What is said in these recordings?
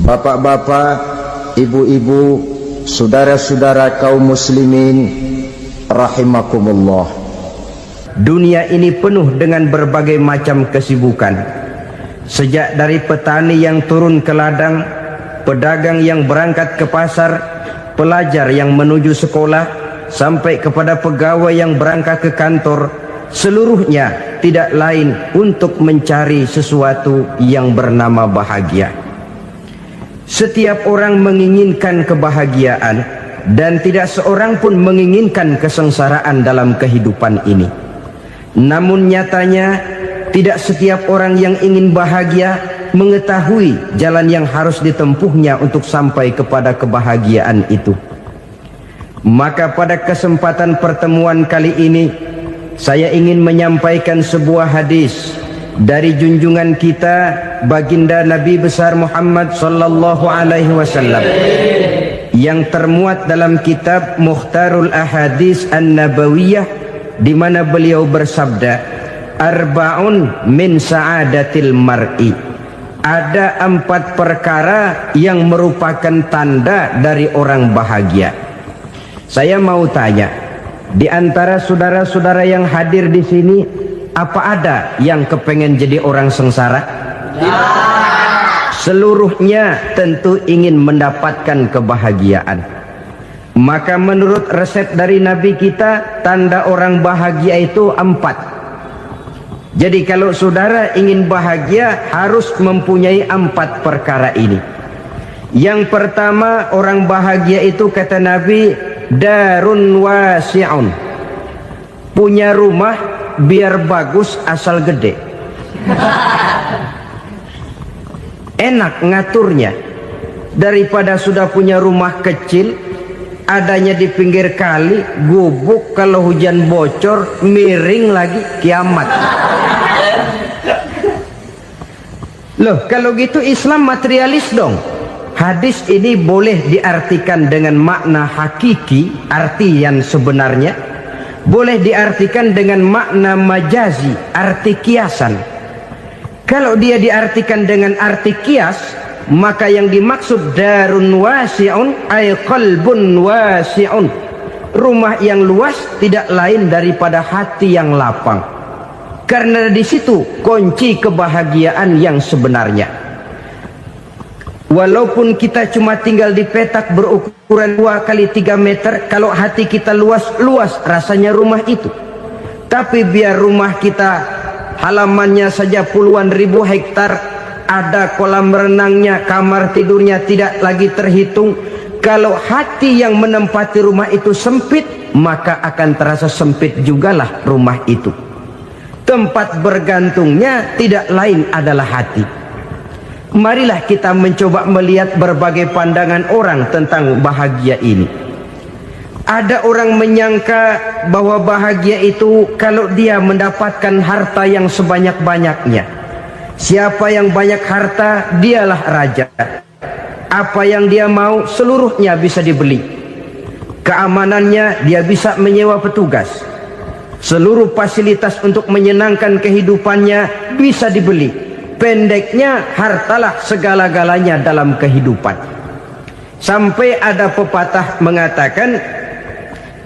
Bapak-bapak, ibu-ibu, saudara-saudara kaum muslimin rahimakumullah. Dunia ini penuh dengan berbagai macam kesibukan. Sejak dari petani yang turun ke ladang, pedagang yang berangkat ke pasar, pelajar yang menuju sekolah, sampai kepada pegawai yang berangkat ke kantor, seluruhnya tidak lain untuk mencari sesuatu yang bernama bahagia. Setiap orang menginginkan kebahagiaan, dan tidak seorang pun menginginkan kesengsaraan dalam kehidupan ini. Namun nyatanya tidak setiap orang yang ingin bahagia mengetahui jalan yang harus ditempuhnya untuk sampai kepada kebahagiaan itu. Maka pada kesempatan pertemuan kali ini, saya ingin menyampaikan sebuah hadis dari junjungan kita baginda Nabi besar Muhammad sallallahu alaihi wasallam yang termuat dalam kitab Mukhtarul Ahadits An-Nabawiyah, di mana beliau bersabda, arba'un min sa'adatil mar'i. Ada 4 perkara yang merupakan tanda dari orang bahagia. Saya mau tanya, di antara saudara-saudara yang hadir di sini, apa ada yang kepengen jadi orang sengsara? Ya. Seluruhnya tentu ingin mendapatkan kebahagiaan. Maka menurut resep dari Nabi kita, tanda orang bahagia itu 4. Jadi kalau saudara ingin bahagia, harus mempunyai 4 perkara ini. Yang pertama, orang bahagia itu kata Nabi, darun wasi'un. Punya rumah biar bagus asal gede. Enak ngaturnya, daripada sudah punya rumah kecil, adanya di pinggir kali, gubuk, kalau hujan bocor, miring lagi, kiamat. Loh, kalau gitu Islam materialis dong. Hadis ini boleh diartikan dengan makna hakiki, arti yang sebenarnya. Boleh diartikan dengan makna majazi, arti kiasan. Kalau dia diartikan dengan arti kias, maka yang dimaksud darun wasi'un ay qalbun wasi'un. Rumah yang luas tidak lain daripada hati yang lapang. Karena di situ kunci kebahagiaan yang sebenarnya. Walaupun kita cuma tinggal di petak berukuran 2 kali 3 meter, kalau hati kita luas-luas rasanya rumah itu. Tapi biar rumah kita halamannya saja puluhan ribu hektar, ada kolam renangnya, kamar tidurnya tidak lagi terhitung. Kalau hati yang menempati rumah itu sempit, maka akan terasa sempit jugalah rumah itu. Tempat bergantungnya tidak lain adalah hati. Marilah kita mencoba melihat berbagai pandangan orang tentang bahagia ini. Ada orang menyangka bahwa bahagia itu kalau dia mendapatkan harta yang sebanyak-banyaknya. Siapa yang banyak harta, dialah raja. Apa yang dia mau, seluruhnya bisa dibeli. Keamanannya, dia bisa menyewa petugas. Seluruh fasilitas untuk menyenangkan kehidupannya bisa dibeli. Pendeknya, hartalah segala-galanya dalam kehidupan. Sampai ada pepatah mengatakan,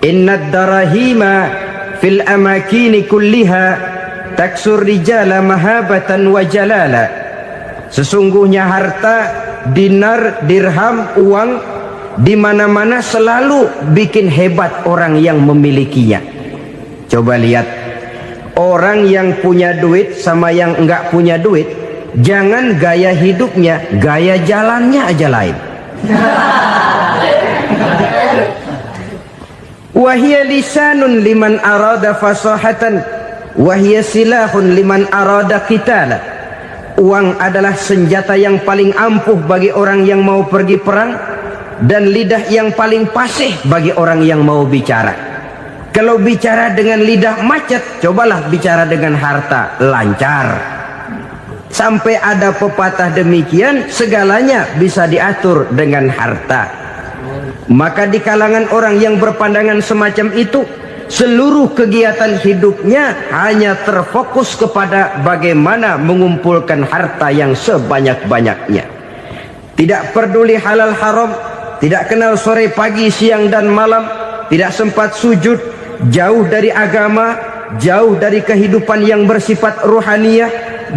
innad darahima fil amakini kulliha taksur rijala mahabatan wa jalala. Sesungguhnya harta, dinar, dirham, uang di mana-mana selalu bikin hebat orang yang memilikinya. Coba lihat, orang yang punya duit sama yang enggak punya duit, jangan gaya hidupnya, gaya jalannya aja lain. Wahia lisanun liman arada fasahatan, wahia silahun liman arada qitala. Uang adalah senjata yang paling ampuh bagi orang yang mau pergi perang, dan lidah yang paling fasih bagi orang yang mau bicara. Kalau bicara dengan lidah macet, cobalah bicara dengan harta, lancar. Sampai ada pepatah demikian, segalanya bisa diatur dengan harta. Maka di kalangan orang yang berpandangan semacam itu, seluruh kegiatan hidupnya hanya terfokus kepada bagaimana mengumpulkan harta yang sebanyak-banyaknya. tidak peduli halal haram, tidak kenal sore pagi siang dan malam, tidak sempat sujud, jauh dari agama, jauh dari kehidupan yang bersifat ruhaniyah,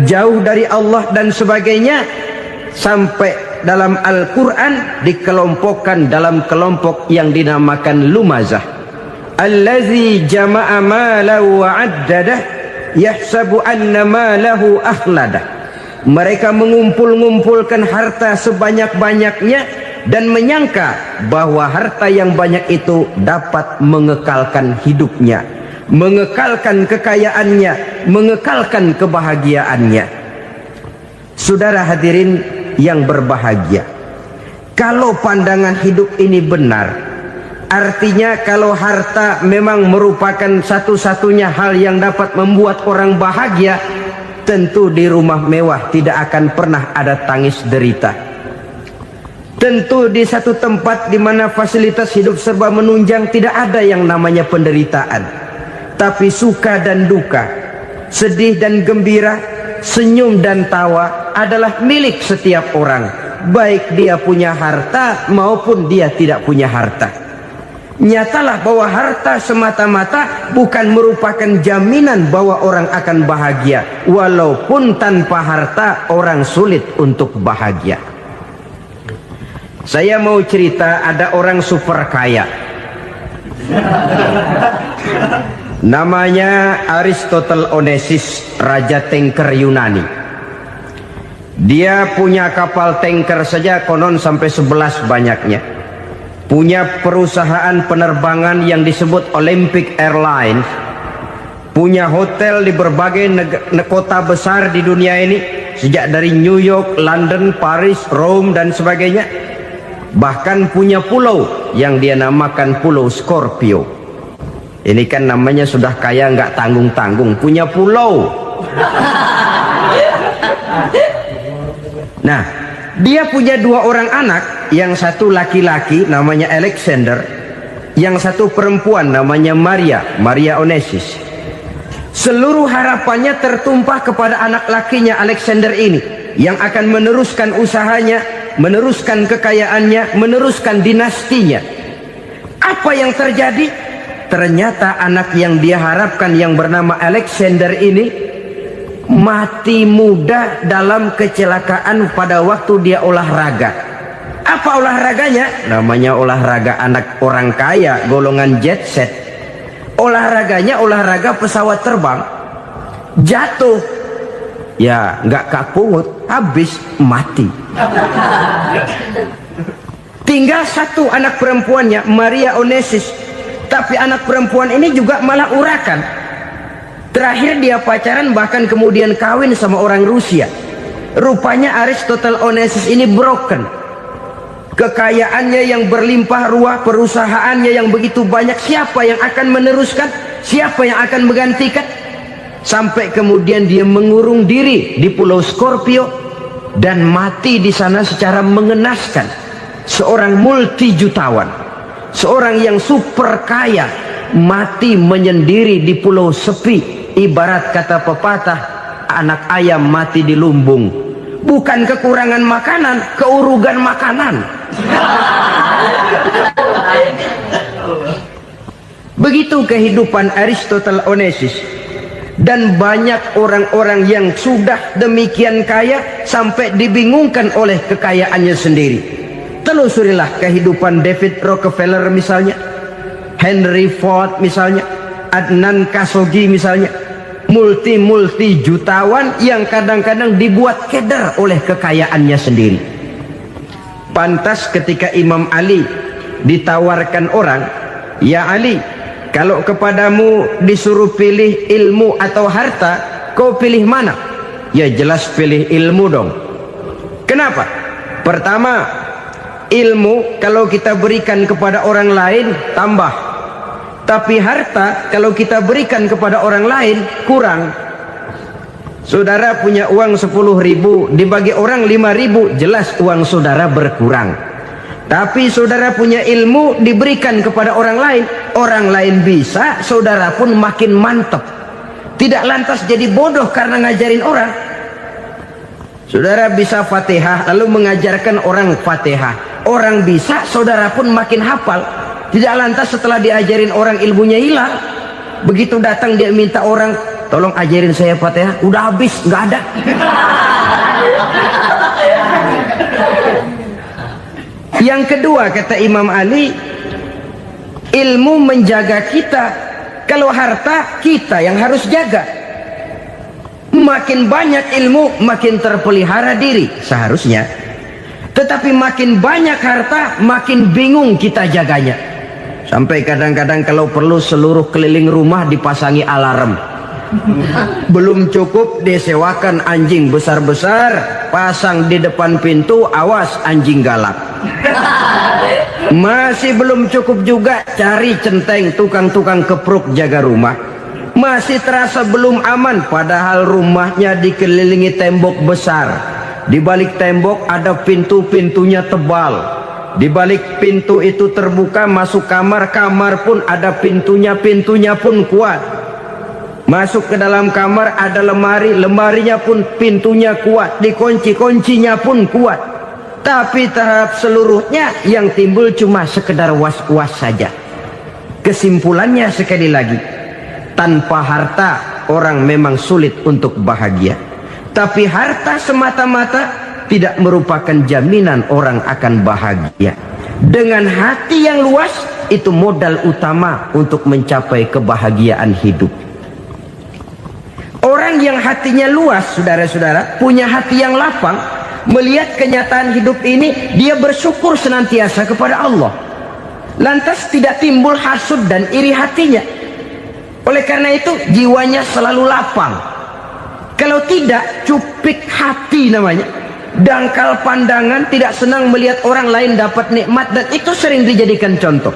jauh dari Allah dan sebagainya, sampai dalam Al-Quran dikelompokkan dalam kelompok yang dinamakan lumazah. Allazi jama'a malahu wa 'addadah yahsabu anna malahu akhladah. Mereka mengumpul-ngumpulkan harta sebanyak-banyaknya dan menyangka bahwa harta yang banyak itu dapat mengekalkan hidupnya, mengekalkan kekayaannya, mengekalkan kebahagiaannya. Saudara hadirin yang berbahagia, kalau pandangan hidup ini benar, artinya kalau harta memang merupakan satu-satunya hal yang dapat membuat orang bahagia, tentu di rumah mewah tidak akan pernah ada tangis derita. Tentu di satu tempat di mana fasilitas hidup serba menunjang tidak ada yang namanya penderitaan. Tapi suka dan duka, sedih dan gembira, senyum dan tawa adalah milik setiap orang, baik dia punya harta maupun dia tidak punya harta. Nyatalah bahwa harta semata-mata bukan merupakan jaminan bahwa orang akan bahagia, walaupun tanpa harta orang sulit untuk bahagia. Saya mau cerita, ada orang super kaya, namanya Aristotle Onesimus, raja tanker Yunani. Dia punya kapal tanker saja konon sampai 11 banyaknya. Punya perusahaan penerbangan yang disebut Olympic Airlines, punya hotel di berbagai kota besar di dunia ini, sejak dari New York, London, Paris, Rome dan sebagainya. Bahkan punya pulau yang dia namakan Pulau Scorpio. Ini kan namanya sudah kaya nggak tanggung-tanggung, punya pulau. Nah, dia punya 2 orang anak, yang satu laki-laki namanya Alexander, yang satu perempuan namanya Maria Onesimus. Seluruh harapannya tertumpah kepada anak lakinya Alexander ini, yang akan meneruskan usahanya, meneruskan kekayaannya, meneruskan dinastinya. Apa yang terjadi? Ternyata anak yang dia harapkan yang bernama Alexander ini mati muda dalam kecelakaan pada waktu dia olahraga. Apa olahraganya? Namanya olahraga anak orang kaya, golongan jet set. Olahraganya olahraga pesawat terbang. Jatuh, ya nggak kapungut, habis mati. Tinggal satu anak perempuannya, Maria Onesimus. Tapi anak perempuan ini juga malah urakan. Terakhir dia pacaran, bahkan kemudian kawin sama orang Rusia. Rupanya Aristotle Onesimus ini broken. Kekayaannya yang berlimpah ruah, perusahaannya yang begitu banyak, siapa yang akan meneruskan? Siapa yang akan menggantikan? Sampai kemudian dia mengurung diri di Pulau Scorpio dan mati di sana secara mengenaskan. Seorang multi jutawan, seorang yang super kaya, mati menyendiri di pulau sepi. Ibarat kata pepatah, anak ayam mati di lumbung. Bukan kekurangan makanan, keurugan makanan. Begitu kehidupan Aristotle Onesimus. Dan banyak orang-orang yang sudah demikian kaya sampai dibingungkan oleh kekayaannya sendiri. Telusurilah kehidupan David Rockefeller misalnya, Henry Ford misalnya, Adnan Khashoggi misalnya. Multi jutawan yang kadang-kadang dibuat keder oleh kekayaannya sendiri. Pantas ketika Imam Ali ditawarkan orang, "Ya Ali, kalau kepadamu disuruh pilih ilmu atau harta, kau pilih mana?" Ya jelas pilih ilmu dong. Kenapa? Pertama, ilmu kalau kita berikan kepada orang lain tambah. Tapi harta kalau kita berikan kepada orang lain kurang. Saudara punya uang 10.000, dibagi orang 5.000, jelas uang saudara berkurang. Tapi saudara punya ilmu, diberikan kepada orang lain bisa, saudara pun makin mantap. Tidak lantas jadi bodoh karena ngajarin orang. Saudara bisa Fatihah lalu mengajarkan orang Fatihah. Orang bisa, saudara pun makin hafal. Tidak lantas setelah diajarin orang ilmunya hilang. Begitu datang dia minta orang, tolong ajarin saya Fatihah, udah habis, nggak ada. Yang kedua kata Imam Ali, ilmu menjaga kita. Kalau harta, kita yang harus jaga. Makin banyak ilmu, makin terpelihara diri seharusnya. Tetapi makin banyak harta, makin bingung kita jaganya. Sampai kadang-kadang kalau perlu seluruh keliling rumah dipasangi alarm. Belum cukup disewakan anjing besar-besar, pasang di depan pintu, awas anjing galak. Masih belum cukup juga, cari centeng tukang-tukang kepruk jaga rumah. Masih terasa belum aman, padahal rumahnya dikelilingi tembok besar. Di balik tembok ada pintu-pintunya tebal. Di balik pintu itu terbuka masuk kamar, kamar pun ada pintunya, pintunya pun kuat. Masuk ke dalam kamar ada lemari, lemarinya pun pintunya kuat, dikunci, kuncinya pun kuat. Tapi tahap seluruhnya yang timbul cuma sekedar was-was saja. Kesimpulannya sekali lagi, tanpa harta orang memang sulit untuk bahagia. Tapi harta semata-mata tidak merupakan jaminan orang akan bahagia. Dengan hati yang luas, itu modal utama untuk mencapai kebahagiaan hidup. Orang yang hatinya luas, saudara-saudara, punya hati yang lapang, melihat kenyataan hidup ini, dia bersyukur senantiasa kepada Allah. Lantas tidak timbul hasud dan iri hatinya. Oleh karena itu jiwanya selalu lapang. Kalau tidak, cupik hati namanya. Dangkal pandangan, tidak senang melihat orang lain dapat nikmat, dan itu sering dijadikan contoh.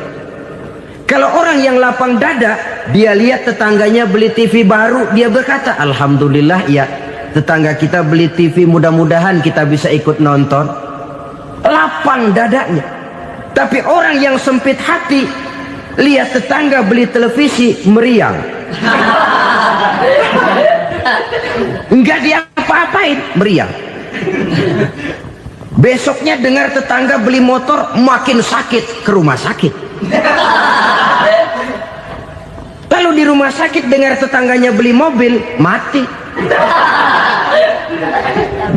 Kalau orang yang lapang dada, dia lihat tetangganya beli TV baru, dia berkata, alhamdulillah ya, tetangga kita beli TV, mudah-mudahan kita bisa ikut nonton. Lapang dadanya. Tapi orang yang sempit hati, lihat tetangga beli televisi, meriang. Enggak diapa-apain, meriang. Besoknya dengar tetangga beli motor, makin sakit, ke rumah sakit. Lalu di rumah sakit dengar tetangganya beli mobil, mati.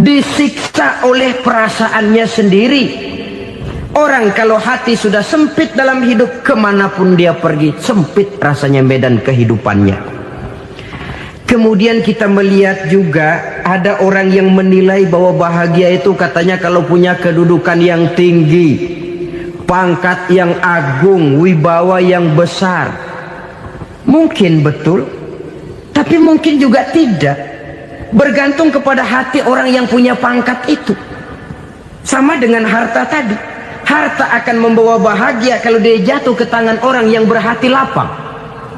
Disiksa oleh perasaannya sendiri. Orang kalau hati sudah sempit dalam hidup, kemanapun dia pergi, sempit rasanya medan kehidupannya. Kemudian kita melihat juga ada orang yang menilai bahwa bahagia itu katanya kalau punya kedudukan yang tinggi, pangkat yang agung, wibawa yang besar. Mungkin betul, tapi mungkin juga tidak. Bergantung kepada hati orang yang punya pangkat itu. Sama dengan harta tadi. Harta akan membawa bahagia kalau dia jatuh ke tangan orang yang berhati lapang.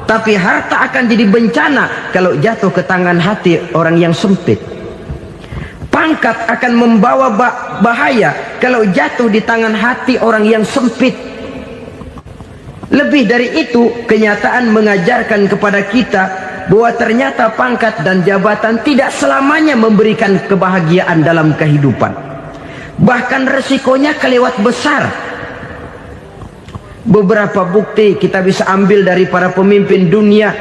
Tapi harta akan jadi bencana kalau jatuh ke tangan hati orang yang sempit. Pangkat akan membawa bahaya kalau jatuh di tangan hati orang yang sempit. Lebih dari itu, kenyataan mengajarkan kepada kita bahwa ternyata pangkat dan jabatan tidak selamanya memberikan kebahagiaan dalam kehidupan. Bahkan resikonya kelewat besar. Beberapa bukti kita bisa ambil dari para pemimpin dunia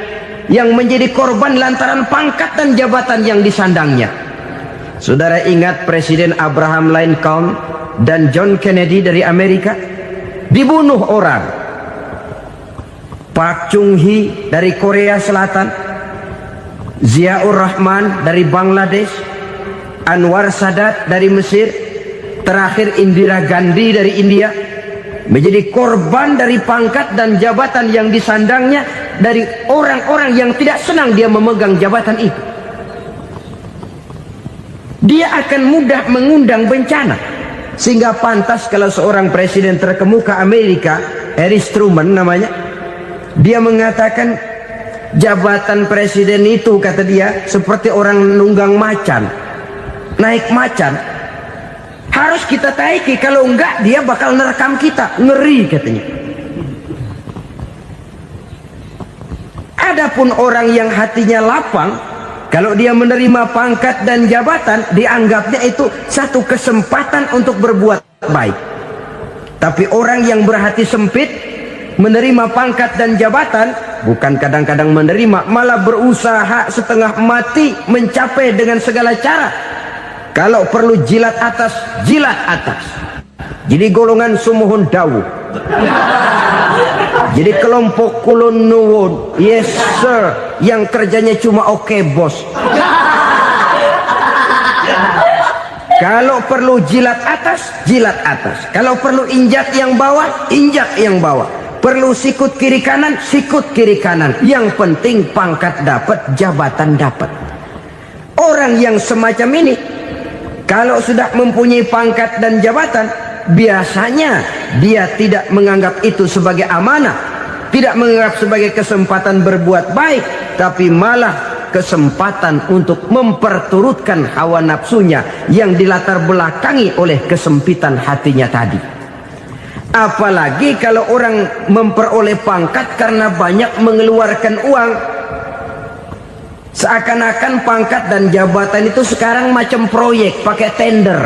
yang menjadi korban lantaran pangkat dan jabatan yang disandangnya. Saudara ingat Presiden Abraham Lincoln dan John Kennedy dari Amerika? Dibunuh orang. Park Chung-hee dari Korea Selatan, Ziaur Rahman dari Bangladesh, Anwar Sadat dari Mesir, terakhir Indira Gandhi dari India, menjadi korban dari pangkat dan jabatan yang disandangnya dari orang-orang yang tidak senang dia memegang jabatan itu. Dia akan mudah mengundang bencana. Sehingga pantas kalau seorang presiden terkemuka Amerika, Harry Truman namanya, dia mengatakan jabatan presiden itu, kata dia, seperti orang nunggang macan, naik macan. Harus kita taiki, kalau enggak dia bakal nerekam kita, ngeri katanya. Adapun orang yang hatinya lapang, Kalau dia menerima pangkat dan jabatan, dianggapnya itu satu kesempatan untuk berbuat baik. Tapi orang yang berhati sempit, menerima pangkat dan jabatan, bukan kadang-kadang menerima, malah berusaha setengah mati mencapai dengan segala cara. Kalau perlu jilat atas, jilat atas. Jadi golongan sumuhun dawu. Jadi kelompok kulon nuwun, yes sir, yang kerjanya cuma oke bos. Kalau perlu jilat atas, jilat atas. Kalau perlu injak yang bawah, injak yang bawah. Perlu sikut kiri kanan, sikut kiri kanan. Yang penting pangkat dapat, jabatan dapat. Orang yang semacam ini, kalau sudah mempunyai pangkat dan jabatan, biasanya dia tidak menganggap itu sebagai amanah, tidak menganggap sebagai kesempatan berbuat baik, tapi malah kesempatan untuk memperturutkan hawa nafsunya yang dilatar belakangi oleh kesempitan hatinya tadi. Apalagi kalau orang memperoleh pangkat karena banyak mengeluarkan uang. Seakan-akan pangkat dan jabatan itu sekarang macam proyek, pakai tender.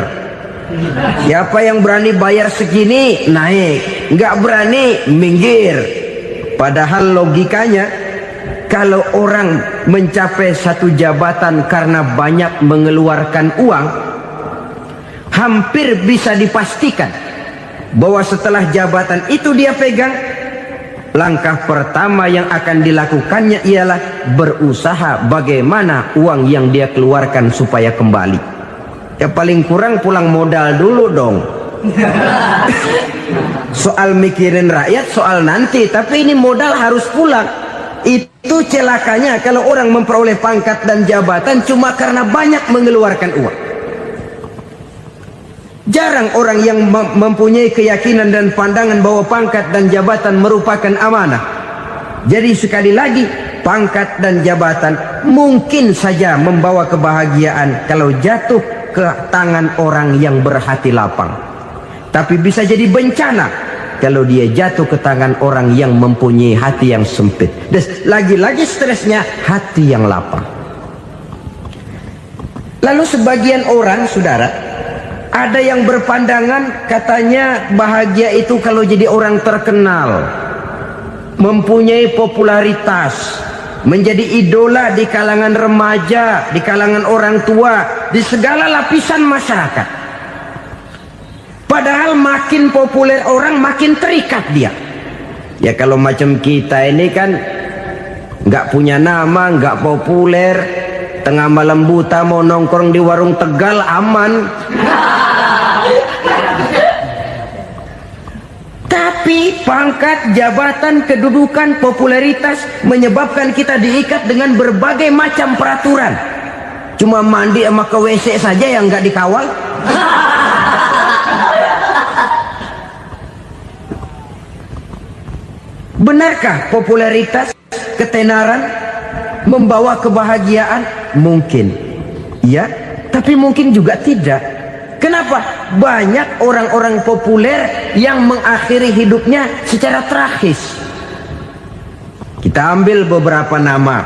Siapa yang berani bayar segini, naik. Nggak berani, minggir. Padahal logikanya, kalau orang mencapai satu jabatan karena banyak mengeluarkan uang, hampir bisa dipastikan bahwa setelah jabatan itu dia pegang, langkah pertama yang akan dilakukannya ialah berusaha bagaimana uang yang dia keluarkan supaya kembali. Ya paling kurang pulang modal dulu dong. Soal mikirin rakyat soal nanti, tapi ini modal harus pulang. Itu celakanya kalau orang memperoleh pangkat dan jabatan cuma karena banyak mengeluarkan uang. Jarang orang yang mempunyai keyakinan dan pandangan bahwa pangkat dan jabatan merupakan amanah. Jadi sekali lagi, pangkat dan jabatan mungkin saja membawa kebahagiaan kalau jatuh ke tangan orang yang berhati lapang. Tapi bisa jadi bencana kalau dia jatuh ke tangan orang yang mempunyai hati yang sempit. Dan lagi-lagi stresnya hati yang lapang. Lalu sebagian orang, saudara, ada yang berpandangan katanya bahagia itu kalau jadi orang terkenal, mempunyai popularitas, menjadi idola di kalangan remaja, di kalangan orang tua, di segala lapisan masyarakat. Padahal makin populer orang, makin terikat dia. Ya kalau macam kita ini kan nggak punya nama, nggak populer, tengah malam buta mau nongkrong di warung Tegal aman. Tapi pangkat, jabatan, kedudukan, popularitas menyebabkan kita diikat dengan berbagai macam peraturan. Cuma mandi sama ke WC saja yang nggak dikawal. Benarkah popularitas, ketenaran membawa kebahagiaan? Mungkin. Ya, tapi mungkin juga tidak. Kenapa? Banyak orang-orang populer yang mengakhiri hidupnya secara tragis. Kita ambil beberapa nama.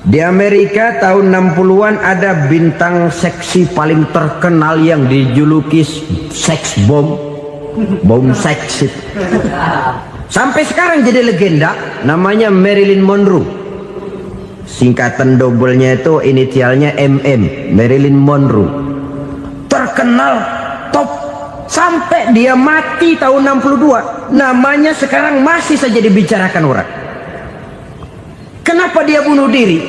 Di Amerika tahun 60-an ada bintang seksi paling terkenal yang dijuluki sex bomb. Bom seks. Sampai sekarang jadi legenda, namanya Marilyn Monroe. Singkatan dobelnya itu inisialnya MM, Marilyn Monroe. Terkenal top sampai dia mati tahun 62. Namanya sekarang masih saja dibicarakan orang. Kenapa dia bunuh diri?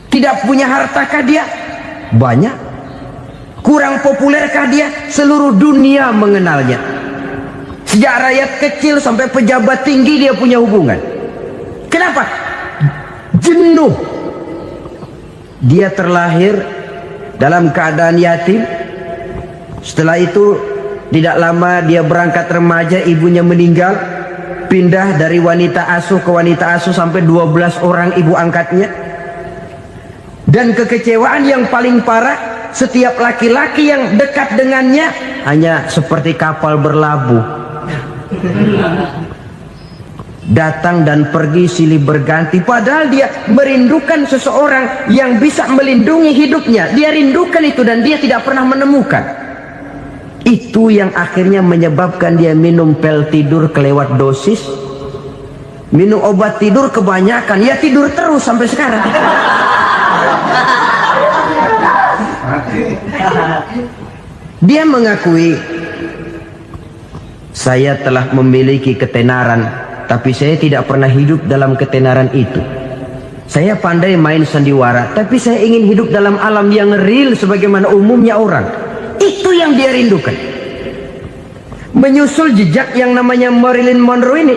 Tidak punya hartakah dia? Banyak. Kurang populerkah dia? Seluruh dunia mengenalnya. Sejak rakyat kecil sampai pejabat tinggi dia punya hubungan. Kenapa? Jenuh. Dia terlahir dalam keadaan yatim. Setelah itu tidak lama dia berangkat remaja, ibunya meninggal. Pindah dari wanita asuh ke wanita asuh sampai 12 orang ibu angkatnya. Dan kekecewaan yang paling parah, setiap laki-laki yang dekat dengannya hanya seperti kapal berlabuh. datang dan pergi silih berganti, padahal dia merindukan seseorang yang bisa melindungi hidupnya. Dia rindukan itu dan dia tidak pernah menemukan. Itu yang akhirnya menyebabkan dia minum pil tidur kelewat dosis, minum obat tidur kebanyakan, ya tidur terus sampai sekarang. Dia mengakui, saya telah memiliki ketenaran, tapi saya tidak pernah hidup dalam ketenaran itu. Saya pandai main sandiwara, tapi saya ingin hidup dalam alam yang real sebagaimana umumnya orang. Itu yang dia rindukan. Menyusul jejak yang namanya Marilyn Monroe ini,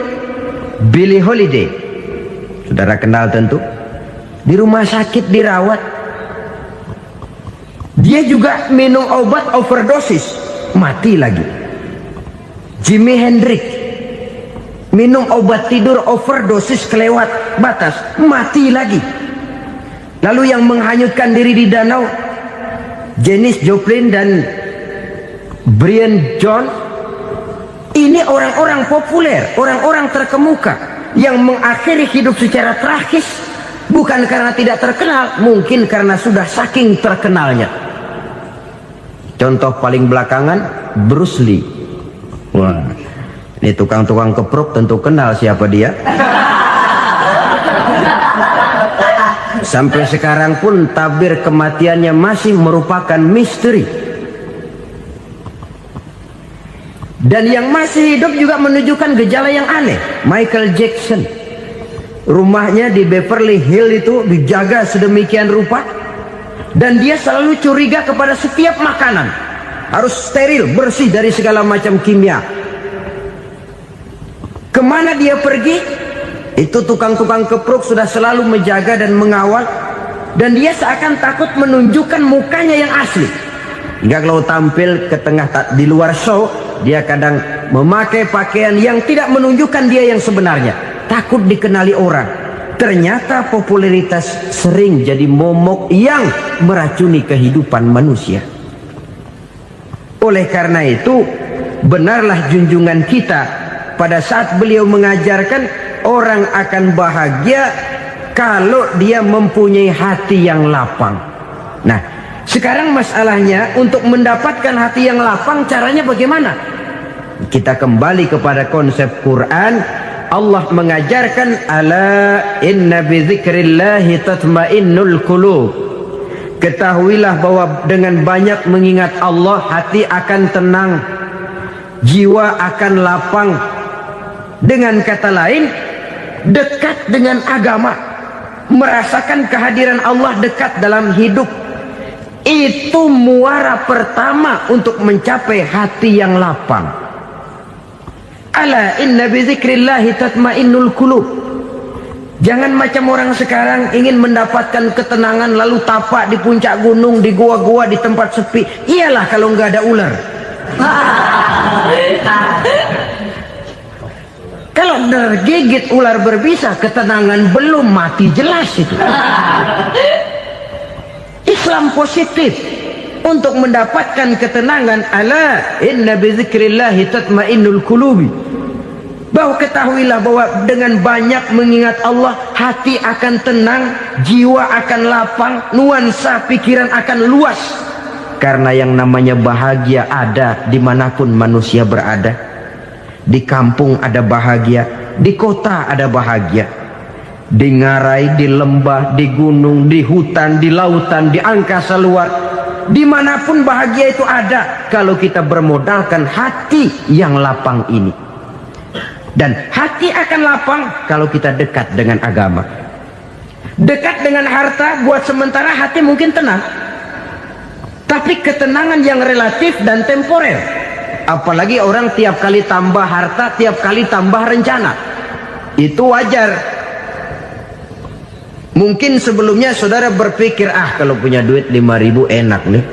Billie Holiday, saudara kenal tentu, di rumah sakit dirawat. Dia juga minum obat overdosis, mati lagi. Jimi Hendrix minum obat tidur overdosis kelewat batas, mati lagi. Lalu yang menghanyutkan diri di danau, Janis Joplin dan Brian Jones. Ini orang-orang populer, orang-orang terkemuka yang mengakhiri hidup secara tragis, bukan karena tidak terkenal, mungkin karena sudah saking terkenalnya. Contoh paling belakangan, Bruce Lee. Wah, ini tukang-tukang keprok tentu kenal siapa dia. Sampai sekarang pun tabir kematiannya masih merupakan misteri. Dan yang masih hidup juga menunjukkan gejala yang aneh. Michael Jackson, rumahnya di Beverly Hills itu dijaga sedemikian rupa, dan dia selalu curiga kepada setiap makanan harus steril, bersih dari segala macam kimia. Kemana dia pergi, itu tukang-tukang keprok sudah selalu menjaga dan mengawal, dan dia seakan takut menunjukkan mukanya yang asli. Hingga kalau tampil ke tengah di luar show, dia kadang memakai pakaian yang tidak menunjukkan dia yang sebenarnya, takut dikenali orang. Ternyata popularitas sering jadi momok yang meracuni kehidupan manusia. Oleh karena itu, benarlah junjungan kita pada saat beliau mengajarkan orang akan bahagia kalau dia mempunyai hati yang lapang. Nah, sekarang masalahnya untuk mendapatkan hati yang lapang, caranya bagaimana? Kita kembali kepada konsep Quran. Allah mengajarkan, ala inna bi dzikrillahi tatmainnul qulub. Ketahuilah bahwa dengan banyak mengingat Allah, hati akan tenang, jiwa akan lapang. Dengan kata lain, dekat dengan agama, merasakan kehadiran Allah dekat dalam hidup. Itu muara pertama untuk mencapai hati yang lapang. Ala inna bi dzikrillahi tatmainnul qulub. Jangan macam orang sekarang ingin mendapatkan ketenangan lalu tapak di puncak gunung, di gua-gua, di tempat sepi. Iyalah kalau nggak ada ular. Kalau tergigit ular berbisa, ketenangan belum, mati jelas itu. Islam positif untuk mendapatkan ketenangan. Ala inna bi dzikrillahi tatmainnul qulubi. Bahwa ketahuilah bahwa dengan banyak mengingat Allah, hati akan tenang, jiwa akan lapang, nuansa pikiran akan luas. Karena yang namanya bahagia ada dimanapun manusia berada. Di kampung ada bahagia, di kota ada bahagia, di ngarai, di lembah, di gunung, di hutan, di lautan, di angkasa luar, dimanapun bahagia itu ada kalau kita bermodalkan hati yang lapang ini. Dan hati akan lapang kalau kita dekat dengan agama. Dekat dengan harta buat sementara hati mungkin tenang, tapi ketenangan yang relatif dan temporer. Apalagi orang tiap kali tambah harta, tiap kali tambah rencana. Itu wajar. Mungkin sebelumnya saudara berpikir, kalau punya duit 5.000 enak nih.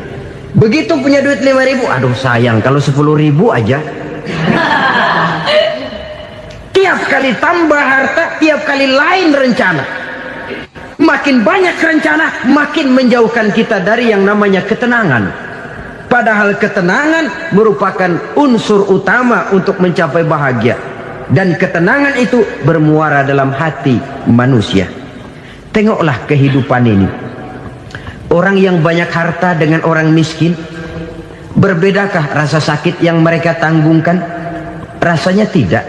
Begitu punya duit 5.000, aduh sayang kalau 10.000 aja. Tiap kali tambah harta, tiap kali lain rencana. Makin banyak rencana, makin menjauhkan kita dari yang namanya ketenangan. Padahal ketenangan merupakan unsur utama untuk mencapai bahagia. dan ketenangan itu bermuara dalam hati manusia. Tengoklah kehidupan ini. Orang yang banyak harta dengan orang miskin, berbedakah rasa sakit yang mereka tanggungkan? Rasanya tidak.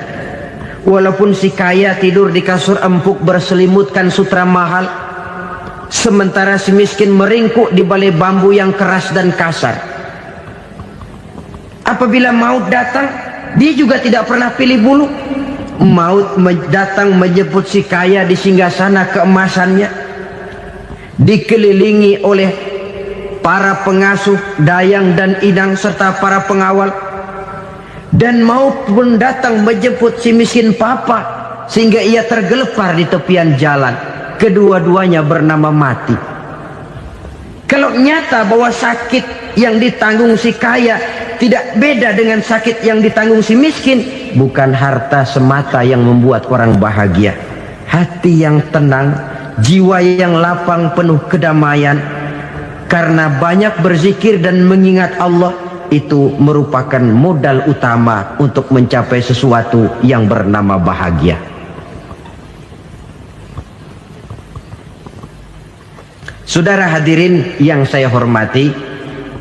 Walaupun si kaya tidur di kasur empuk berselimutkan sutra mahal, sementara si miskin meringkuk di balai bambu yang keras dan kasar. Apabila maut datang, dia juga tidak pernah pilih bulu. Maut datang menjemput si kaya di singgasana keemasannya, dikelilingi oleh para pengasuh, dayang dan inang serta para pengawal. Dan maut pun datang menjemput si miskin papa, sehingga ia tergelepar di tepian jalan. Kedua-duanya bernama mati. Kalau nyata bahwa sakit yang ditanggung si kaya tidak beda dengan sakit yang ditanggung si miskin, bukan harta semata yang membuat orang bahagia. Hati yang tenang, jiwa yang lapang penuh kedamaian karena banyak berzikir dan mengingat Allah, itu merupakan modal utama untuk mencapai sesuatu yang bernama bahagia. Saudara hadirin yang saya hormati,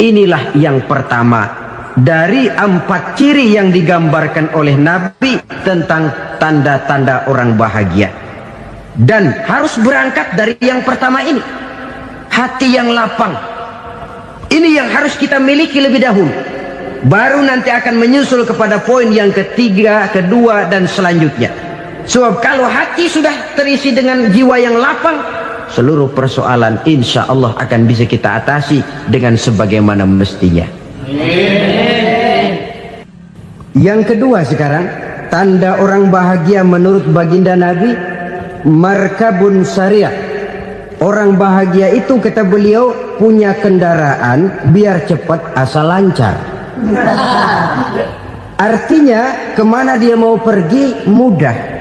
inilah yang pertama dari 4 ciri yang digambarkan oleh Nabi tentang tanda-tanda orang bahagia. Dan harus berangkat dari yang pertama ini, hati yang lapang. Ini yang harus kita miliki lebih dahulu, baru nanti akan menyusul kepada poin yang ketiga, kedua dan selanjutnya. Sebab kalau hati sudah terisi dengan jiwa yang lapang, seluruh persoalan insya Allah akan bisa kita atasi dengan sebagaimana mestinya. Yang kedua sekarang, tanda orang bahagia menurut baginda Nabi, markabun syariah. Orang bahagia itu, kata beliau, punya kendaraan biar cepat asal lancar. Artinya kemana dia mau pergi mudah.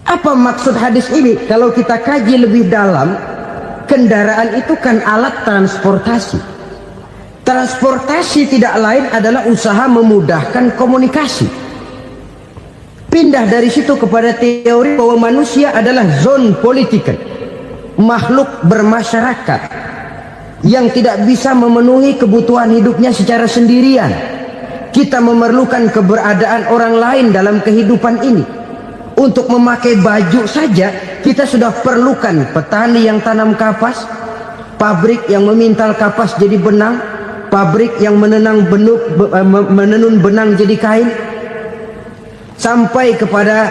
Apa maksud hadis ini? Kalau kita kaji lebih dalam, kendaraan itu kan alat transportasi. Transportasi tidak lain adalah usaha memudahkan komunikasi. Pindah dari situ kepada teori bahwa manusia adalah zon political, makhluk bermasyarakat yang tidak bisa memenuhi kebutuhan hidupnya secara sendirian. Kita memerlukan keberadaan orang lain dalam kehidupan ini. Untuk memakai baju saja kita sudah perlukan petani yang tanam kapas, pabrik yang memintal kapas jadi benang, pabrik yang menenun benang jadi kain, sampai kepada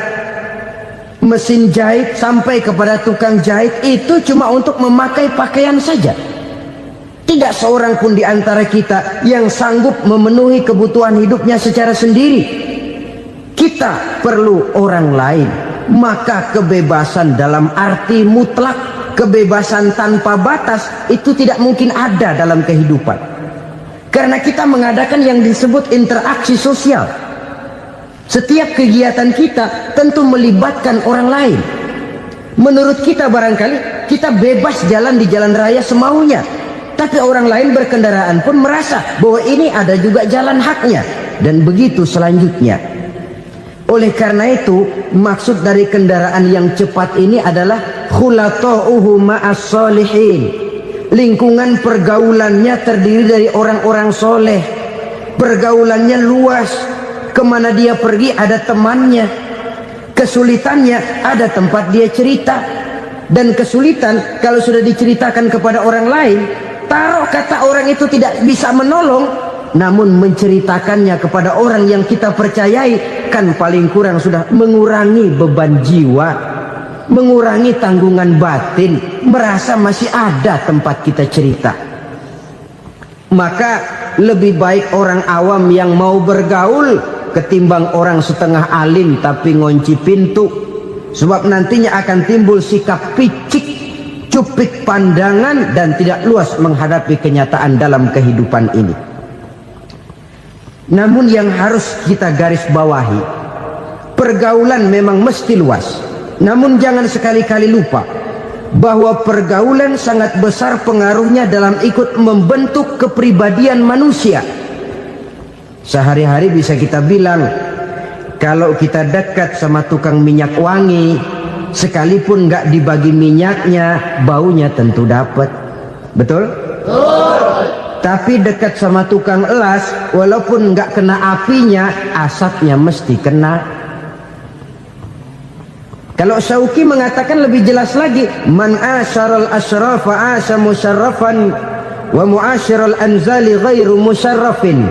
mesin jahit, sampai kepada tukang jahit. Itu cuma untuk memakai pakaian saja. Tidak seorang pun di antara kita yang sanggup memenuhi kebutuhan hidupnya secara sendiri. Kita perlu orang lain. Maka kebebasan dalam arti mutlak, kebebasan tanpa batas, itu tidak mungkin ada dalam kehidupan. Karena kita mengadakan yang disebut interaksi sosial. Setiap kegiatan kita tentu melibatkan orang lain. Menurut kita barangkali kita bebas jalan di jalan raya semaunya, tapi orang lain berkendaraan pun merasa bahwa ini ada juga jalan haknya, dan begitu selanjutnya. Oleh karena itu, maksud dari kendaraan yang cepat ini adalah khulata'uhu ma'as solihin. Lingkungan pergaulannya terdiri dari orang-orang soleh. Pergaulannya luas. Kemana dia pergi ada temannya. Kesulitannya ada tempat dia cerita. Dan kesulitan kalau sudah diceritakan kepada orang lain, taruh kata orang itu tidak bisa menolong, namun menceritakannya kepada orang yang kita percayai, kan paling kurang sudah mengurangi beban jiwa, mengurangi tanggungan batin, merasa masih ada tempat kita cerita. Maka lebih baik orang awam yang mau bergaul ketimbang orang setengah alim tapi ngunci pintu. Sebab nantinya akan timbul sikap picik, cupik pandangan, dan tidak luas menghadapi kenyataan dalam kehidupan ini. Namun yang harus kita garis bawahi, pergaulan memang mesti luas. Namun jangan sekali-kali lupa bahwa pergaulan sangat besar pengaruhnya dalam ikut membentuk kepribadian manusia. Sehari-hari bisa kita bilang Kalau kita dekat sama tukang minyak wangi, sekalipun nggak dibagi minyaknya, baunya tentu dapat. Betul? Tapi dekat sama tukang elas, walaupun nggak kena apinya, asapnya mesti kena. Kalau Syauqi mengatakan lebih jelas lagi, man asyaral asyrafa asya musyarrafan wa muasyiral anzali ghairu musyarrafin.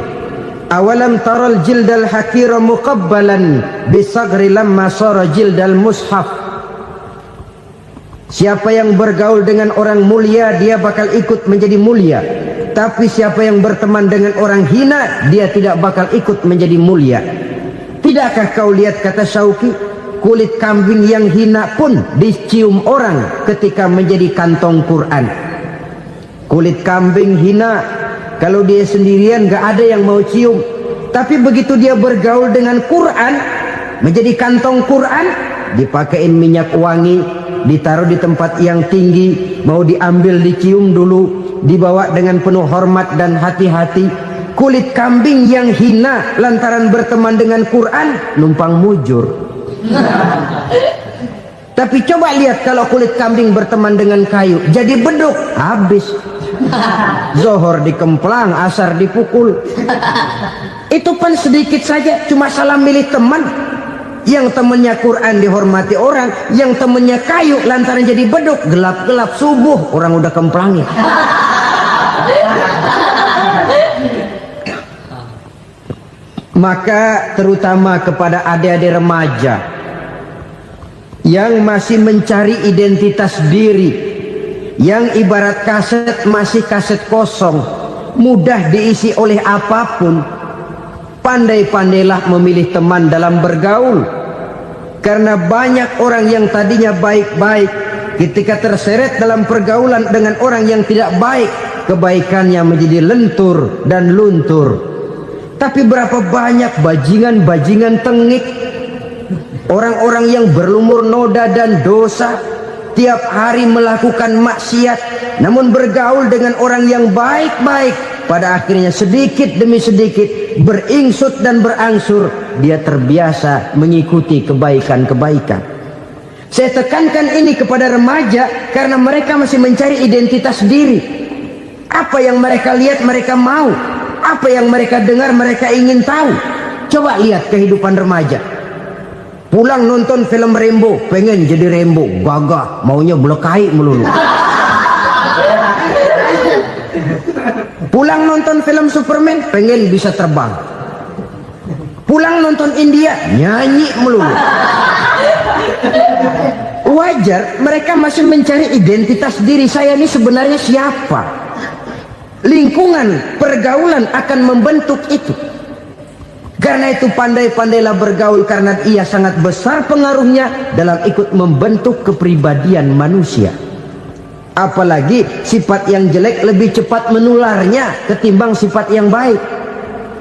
Awalam taral jildal hakira muqabbalan bisagri lamma sara jildal mushaf. Siapa yang bergaul dengan orang mulia, dia bakal ikut menjadi mulia. Tapi siapa yang berteman dengan orang hina, dia tidak bakal ikut menjadi mulia. Tidakkah kau lihat, kata Syauqi, kulit kambing yang hina pun dicium orang ketika menjadi kantong Quran. Kulit kambing hina, kalau dia sendirian gak ada yang mau cium. Tapi begitu dia bergaul dengan Quran, menjadi kantong Quran, dipakein minyak wangi, ditaruh di tempat yang tinggi, mau diambil dicium dulu, dibawa dengan penuh hormat dan hati-hati. Kulit kambing yang hina lantaran berteman dengan Quran, numpang mujur. Tapi coba lihat kalau kulit kambing berteman dengan kayu, jadi beduk, habis. Zohor dikemplang, asar dipukul. Itu pun sedikit saja, cuma salah milih teman. Yang temannya Quran dihormati orang, yang temannya kayu lantaran jadi beduk, gelap-gelap subuh orang udah kemplangin. Maka terutama kepada adik-adik remaja yang masih mencari identitas diri, yang ibarat kaset masih kaset kosong, mudah diisi oleh apapun, pandai-pandailah memilih teman dalam bergaul. Karena banyak orang yang tadinya baik-baik, ketika terseret dalam pergaulan dengan orang yang tidak baik, kebaikannya menjadi lentur dan luntur. Tapi berapa banyak bajingan-bajingan tengik, orang-orang yang berlumur noda dan dosa, tiap hari melakukan maksiat, namun bergaul dengan orang yang baik-baik, pada akhirnya sedikit demi sedikit beringsut dan berangsur dia terbiasa mengikuti kebaikan-kebaikan. Saya tekankan ini kepada remaja karena mereka masih mencari identitas diri. Apa yang mereka lihat mereka mau, apa yang mereka dengar mereka ingin tahu. Coba lihat kehidupan remaja. Pulang nonton film Rambo, pengen jadi Rambo, gagah, maunya belekai melulu. Pulang nonton film Superman, pengen bisa terbang. Pulang nonton India, nyanyi melulu. Wajar, mereka masih mencari identitas diri. Saya ini sebenarnya siapa? Lingkungan, pergaulan akan membentuk itu. Karena itu pandai-pandailah bergaul, karena ia sangat besar pengaruhnya dalam ikut membentuk kepribadian manusia. Apalagi sifat yang jelek lebih cepat menularnya ketimbang sifat yang baik.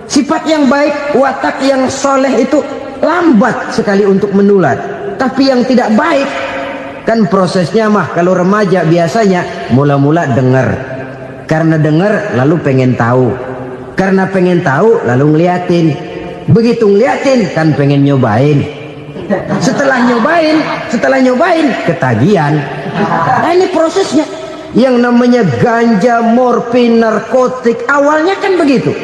Sifat yang baik, watak yang soleh itu lambat sekali untuk menular. Tapi yang tidak baik, kan prosesnya mah kalau remaja biasanya mula-mula dengar. Karena dengar lalu pengen tahu. Karena pengen tahu lalu ngeliatin. Begitu ngeliatin kan pengen nyobain. Setelah nyobain ketagihan. Nah, ini prosesnya. Yang namanya ganja, morfin, narkotik, awalnya kan begitu.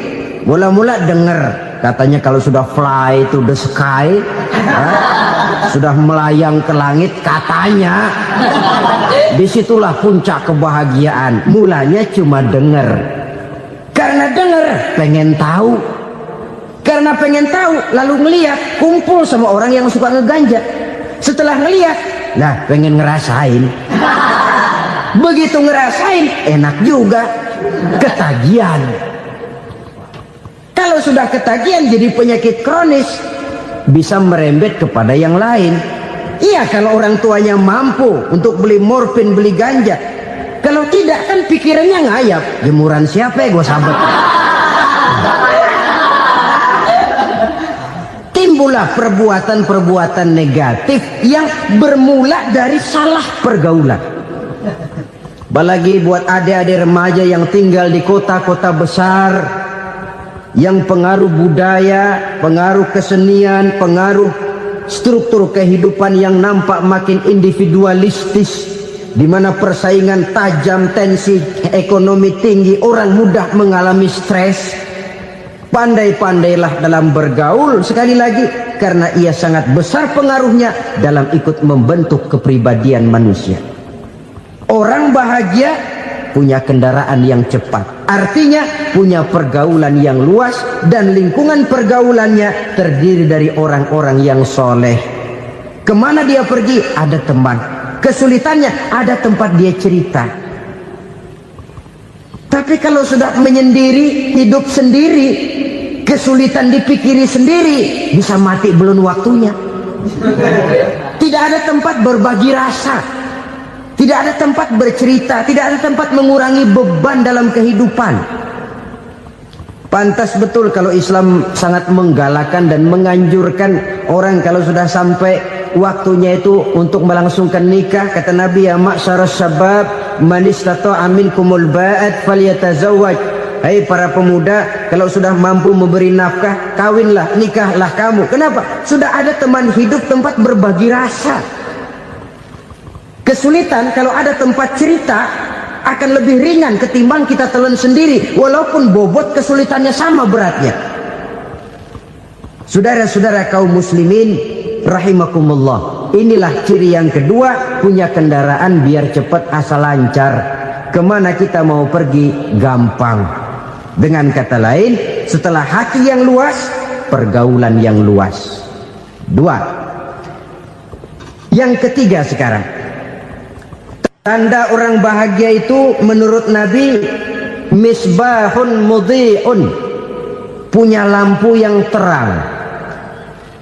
Mula-mula dengar, katanya kalau sudah fly to the sky, sudah melayang ke langit, katanya disitulah puncak kebahagiaan. Mulanya cuma dengar. Karena dengar pengen tahu. Karena pengen tahu lalu ngeliat, kumpul sama orang yang suka ngeganja. Setelah ngeliat, nah pengen ngerasain. Begitu ngerasain enak juga, ketagihan. Kalau sudah ketagihan jadi penyakit kronis, bisa merembet kepada yang lain. Iya, kalau orang tuanya mampu untuk beli morfin, beli ganja. Kalau tidak kan pikirannya ngayap, jemuran siapa ya gue sabet. Timbullah perbuatan-perbuatan negatif yang bermula dari salah pergaulan. Apalagi buat adik-adik remaja yang tinggal di kota-kota besar, yang pengaruh budaya, pengaruh kesenian, pengaruh struktur kehidupan yang nampak makin individualistis, di mana persaingan tajam, tensi ekonomi tinggi, orang mudah mengalami stres. Pandai-pandailah dalam bergaul, sekali lagi, karena ia sangat besar pengaruhnya dalam ikut membentuk kepribadian manusia. Orang bahagia punya kendaraan yang cepat, artinya punya pergaulan yang luas, dan lingkungan pergaulannya terdiri dari orang-orang yang soleh. Kemana dia pergi, ada teman. Kesulitannya, ada tempat dia cerita. Tapi kalau sudah menyendiri, hidup sendiri, kesulitan dipikiri sendiri, bisa mati belum waktunya. Tidak ada tempat berbagi rasa, tidak ada tempat bercerita, tidak ada tempat mengurangi beban dalam kehidupan. Pantas betul kalau Islam sangat menggalakkan dan menganjurkan orang kalau sudah sampai waktunya itu untuk melangsungkan nikah. Kata Nabi, ya ma'syaras syabab man istata'a minkumul ba'at falyatazawwaj. Hai para pemuda, kalau sudah mampu memberi nafkah, kawinlah, nikahlah kamu. Kenapa? Sudah ada teman hidup, tempat berbagi rasa. Kesulitan kalau ada tempat cerita akan lebih ringan ketimbang kita telan sendiri, walaupun bobot kesulitannya sama beratnya. Saudara-saudara kaum muslimin rahimakumullah, inilah ciri yang kedua, punya kendaraan biar cepat asal lancar. Kemana kita mau pergi gampang. Dengan kata lain, setelah hati yang luas, pergaulan yang luas. Dua. Yang ketiga sekarang, tanda orang bahagia itu menurut Nabi, misbahun mudhi'un, punya lampu yang terang.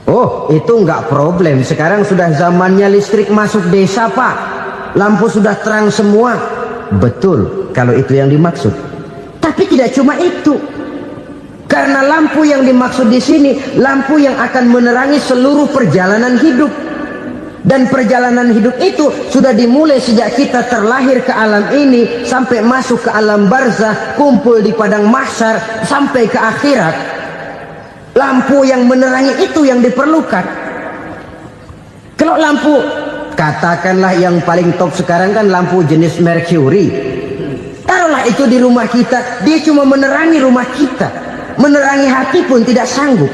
Oh, itu enggak problem. Sekarang sudah zamannya listrik masuk desa, Pak. Lampu sudah terang semua. Betul, kalau itu yang dimaksud. Tapi tidak cuma itu. Karena lampu yang dimaksud di sini, lampu yang akan menerangi seluruh perjalanan hidup. Dan perjalanan hidup itu sudah dimulai sejak kita terlahir ke alam ini, sampai masuk ke alam barzah, kumpul di padang mahsyar, sampai ke akhirat. Lampu yang menerangi itu yang diperlukan. Kalau lampu, katakanlah yang paling top sekarang kan lampu jenis Mercury. Taruhlah itu di rumah kita, dia cuma menerangi rumah kita, menerangi hati pun tidak sanggup.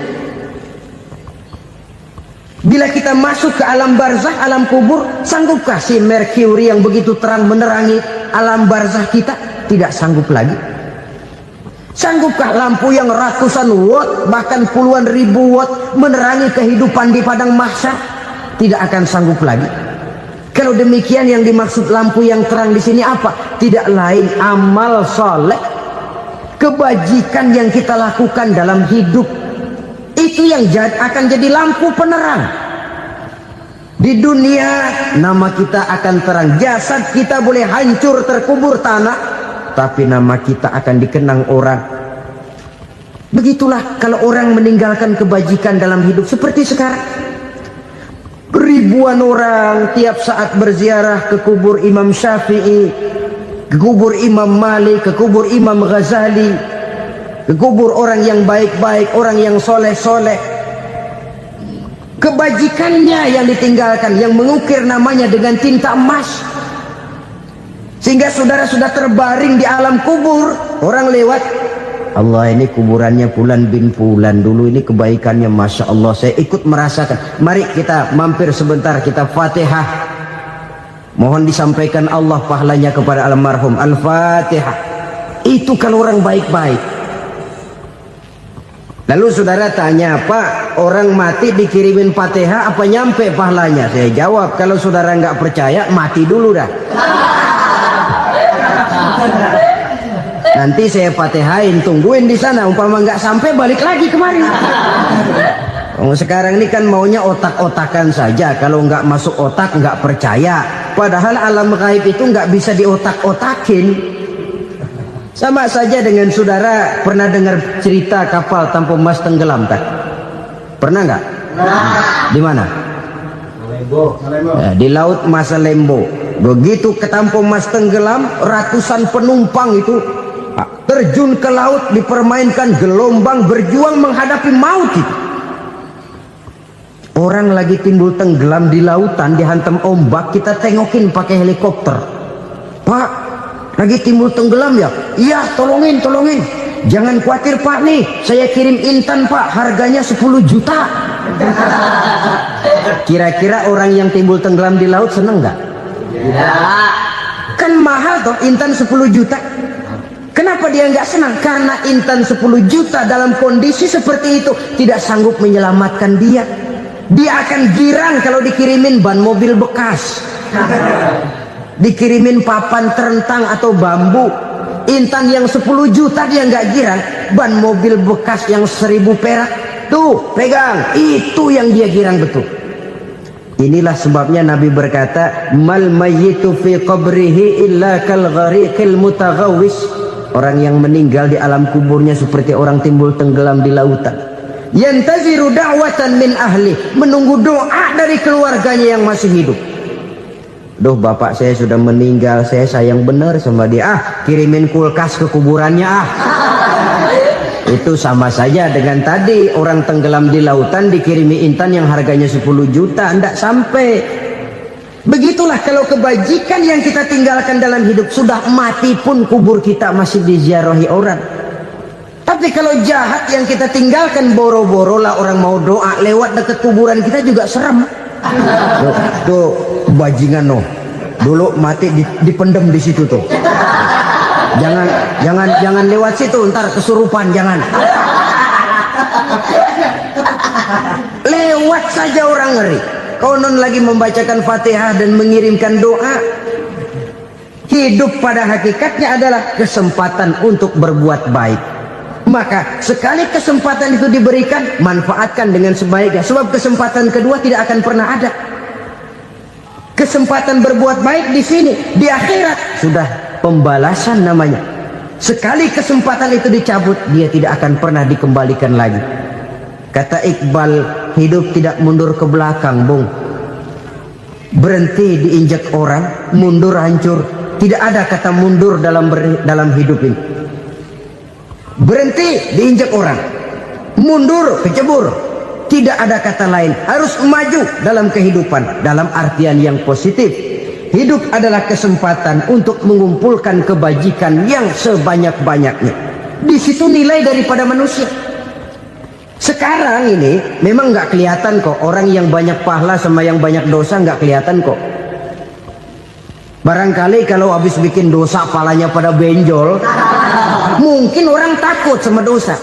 Bila kita masuk ke alam barzah, alam kubur, sanggupkah si Mercury yang begitu terang menerangi alam barzah kita? Tidak sanggup lagi. Sanggupkah lampu yang ratusan watt, bahkan puluhan ribu watt menerangi kehidupan di padang mahsyar? Tidak akan sanggup lagi. Kalau demikian, yang dimaksud lampu yang terang di sini apa? Tidak lain amal soleh, kebajikan yang kita lakukan dalam hidup. Itu yang akan jadi lampu penerang. Di dunia nama kita akan terang, jasad kita boleh hancur terkubur tanah, tapi nama kita akan dikenang orang. Begitulah kalau orang meninggalkan kebajikan dalam hidup seperti sekarang. Ribuan orang tiap saat berziarah ke kubur Imam Syafi'i, ke kubur Imam Malik, ke kubur Imam Ghazali, ke kubur orang yang baik-baik, orang yang soleh-soleh. Kebajikannya yang ditinggalkan, yang mengukir namanya dengan tinta emas. Sehingga saudara sudah terbaring di alam kubur, orang lewat, Allah, ini kuburannya Fulan bin Fulan, dulu ini kebaikannya Masya Allah, saya ikut merasakan. Mari kita mampir sebentar, kita Fatihah. Mohon disampaikan Allah pahalanya kepada almarhum. Al-Fatihah. Itu kalau orang baik-baik. Lalu saudara tanya, Pak, orang mati dikirimin Fatihah apa nyampe pahalanya? Saya jawab, kalau saudara nggak percaya, mati dulu dah. Nanti saya Fatihain, tungguin di sana. Umpama nggak sampai, balik lagi kemari. Sekarang ini kan maunya otak-otakan saja. Kalau nggak masuk otak, nggak percaya. Padahal alam gaib itu nggak bisa diotak-otakin. Sama saja dengan saudara pernah dengar cerita kapal Tampu Mas tenggelam tak? Pernah nggak? Di mana? Ya, di laut Masalembo. Begitu ke Tampu Mas tenggelam, ratusan penumpang itu terjun ke laut, dipermainkan gelombang, berjuang menghadapi maut itu. Orang lagi timbul tenggelam di lautan, dihantam ombak, kita tengokin pakai helikopter. Pak, lagi timbul tenggelam ya? Iya, tolongin. Jangan khawatir Pak, nih saya kirim intan Pak, harganya 10 juta. Kira-kira orang yang timbul tenggelam di laut seneng nggak? Tidak. Kan mahal toh intan 10 juta. Kenapa dia nggak senang? Karena intan 10 juta dalam kondisi seperti itu tidak sanggup menyelamatkan dia. Dia akan girang kalau dikirimin ban mobil bekas, dikirimin papan terentang atau bambu. Intan yang 10 juta dia nggak girang, ban mobil bekas yang 1000 perak tuh pegang, itu yang dia girang betul. Inilah sebabnya Nabi berkata, mal mayyitu fi qabrihi illa kal ghariqil mutaghawwis. Orang yang meninggal di alam kuburnya seperti orang timbul tenggelam di lautan. Yantaziru da'watan min ahli, menunggu doa dari keluarganya yang masih hidup. Duh, bapak saya sudah meninggal, saya sayang benar sama dia. Kirimin kulkas ke kuburannya Itu sama saja dengan tadi orang tenggelam di lautan dikirimi intan yang harganya 10 juta, ndak sampai. Begitulah kalau kebajikan yang kita tinggalkan dalam hidup, sudah mati pun kubur kita masih diziarahi orang. Tapi kalau jahat yang kita tinggalkan, boro-boro lah orang mau doa lewat dekat kuburan kita juga serem. Tuh bajingan no, dulu mati dipendem di situ tuh. Jangan lewat situ, ntar kesurupan, jangan. Lewat saja orang ngeri. Konon lagi membacakan Fatihah dan mengirimkan doa. Hidup pada hakikatnya adalah kesempatan untuk berbuat baik. Maka sekali kesempatan itu diberikan, manfaatkan dengan sebaiknya. Sebab kesempatan kedua tidak akan pernah ada. Kesempatan berbuat baik di sini, di akhirat sudah pembalasan namanya. Sekali kesempatan itu dicabut, dia tidak akan pernah dikembalikan lagi. Kata Iqbal, hidup tidak mundur ke belakang, Bung. Berhenti diinjak orang, mundur hancur. Tidak ada kata mundur dalam hidup ini. Berhenti diinjak orang, mundur kecebur. Tidak ada kata lain, harus maju dalam kehidupan dalam artian yang positif. Hidup adalah kesempatan untuk mengumpulkan kebajikan yang sebanyak-banyaknya. Di situ nilai daripada manusia. Sekarang ini memang nggak kelihatan kok, orang yang banyak pahala sama yang banyak dosa nggak kelihatan kok. Barangkali kalau habis bikin dosa palanya pada benjol, mungkin orang takut sama dosa.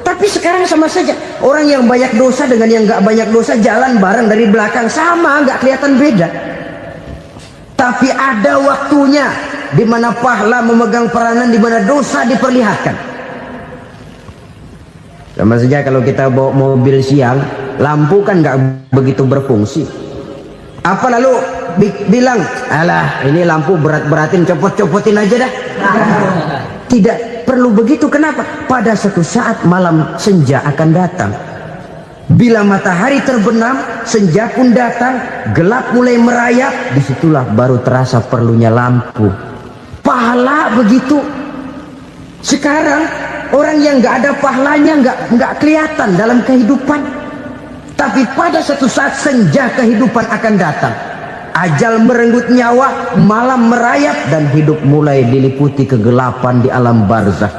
Tapi sekarang sama saja, orang yang banyak dosa dengan yang nggak banyak dosa jalan bareng dari belakang, sama, nggak kelihatan beda. Tapi ada waktunya di mana pahala memegang peranan, di mana dosa diperlihatkan. Sama saja kalau kita bawa mobil siang, lampu kan nggak begitu berfungsi. Apa lalu bilang, alah ini lampu berat-beratin, copot-copotin aja dah. Tidak perlu begitu. Kenapa? Pada suatu saat malam senja akan datang. Bila matahari terbenam, senja pun datang, gelap mulai merayap, disitulah baru terasa perlunya lampu. Pahala begitu. Sekarang orang yang nggak ada pahalanya nggak kelihatan dalam kehidupan. Tapi pada suatu saat senja kehidupan akan datang. Ajal merenggut nyawa, malam merayap, dan hidup mulai diliputi kegelapan di alam barzakh.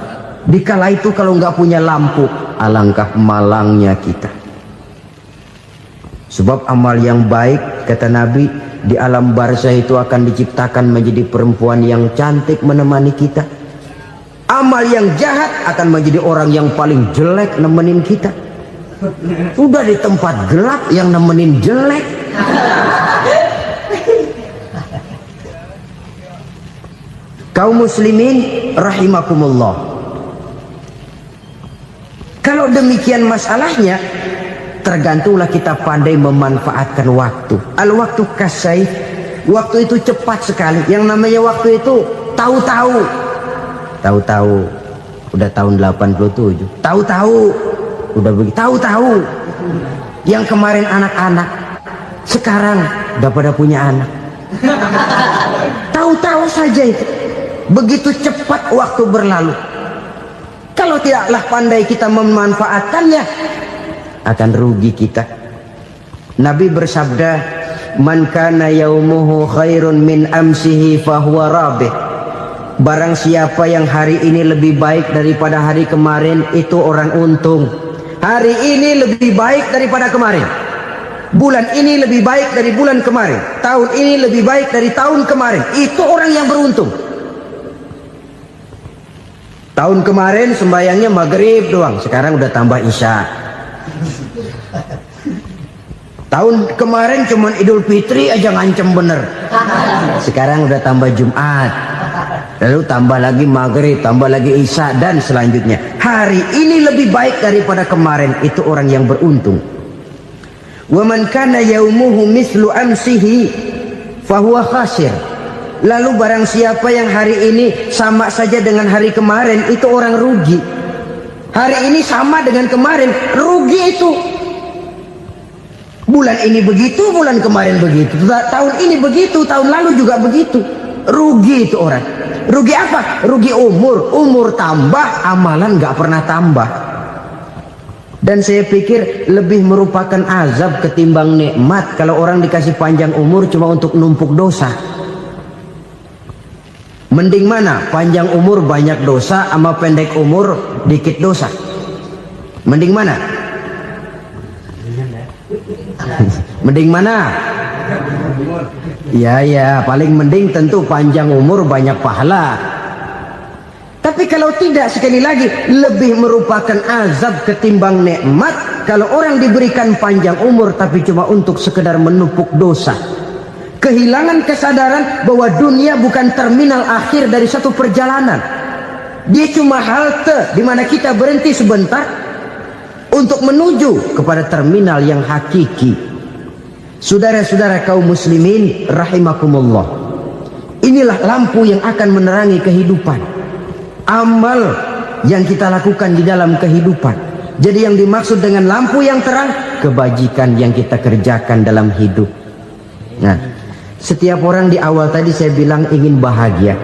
Dikala itu kalau nggak punya lampu, alangkah malangnya kita. Sebab amal yang baik, kata Nabi, di alam barzakh itu akan diciptakan menjadi perempuan yang cantik menemani kita. Amal yang jahat akan menjadi orang yang paling jelek nemenin kita. Udah di tempat gelap yang nemenin jelek. Kaum muslimin rahimakumullah. Kalau demikian masalahnya, tergantunglah kita pandai memanfaatkan waktu. Al-waktu kasayf, waktu itu cepat sekali. Yang namanya waktu itu tahu-tahu. Tahu-tahu udah tahun 87. Tahu-tahu udah begitu. Tahu-tahu yang kemarin anak-anak, sekarang udah pada punya anak. Tahu-tahu saja itu. Begitu cepat waktu berlalu. Kalau tidaklah pandai kita memanfaatkannya, akan rugi kita. Nabi bersabda, man kana yaumuhu khairun min amsihi fahuwa rabih. Barang siapa yang hari ini lebih baik daripada hari kemarin, itu orang untung. Hari ini lebih baik daripada kemarin, bulan ini lebih baik dari bulan kemarin, tahun ini lebih baik dari tahun kemarin, itu orang yang beruntung. Tahun kemarin sembayangnya maghrib doang, sekarang udah tambah isya. Tahun kemarin cuman Idul Fitri aja ngancem bener, sekarang udah tambah Jumat, lalu tambah lagi maghrib, tambah lagi isya, dan selanjutnya. Hari ini lebih baik daripada kemarin, itu orang yang beruntung. Wa man kana yaumuhu mislu amsihi fahuwa khasir. Lalu barang siapa yang hari ini sama saja dengan hari kemarin, itu orang rugi. Hari ini sama dengan kemarin, rugi itu. Bulan ini begitu, bulan kemarin begitu, tahun ini begitu, tahun lalu juga begitu. Rugi itu orang. Rugi apa? Rugi umur. Umur tambah, amalan gak pernah tambah. Dan saya pikir lebih merupakan azab ketimbang nikmat kalau orang dikasih panjang umur cuma untuk numpuk dosa. Mending mana? Panjang umur banyak dosa sama pendek umur dikit dosa? Mending mana? Mending mana? Ya, paling mending tentu panjang umur banyak pahala. Tapi kalau tidak, sekali lagi, lebih merupakan azab ketimbang nikmat kalau orang diberikan panjang umur tapi cuma untuk sekedar menumpuk dosa. Kehilangan kesadaran bahwa dunia bukan terminal akhir dari satu perjalanan. Dia cuma halte di mana kita berhenti sebentar untuk menuju kepada terminal yang hakiki. Saudara-saudara kaum muslimin rahimakumullah, inilah lampu yang akan menerangi kehidupan, amal yang kita lakukan di dalam kehidupan. Jadi yang dimaksud dengan lampu yang terang, kebajikan yang kita kerjakan dalam hidup. Nah, setiap orang di awal tadi saya bilang ingin bahagia.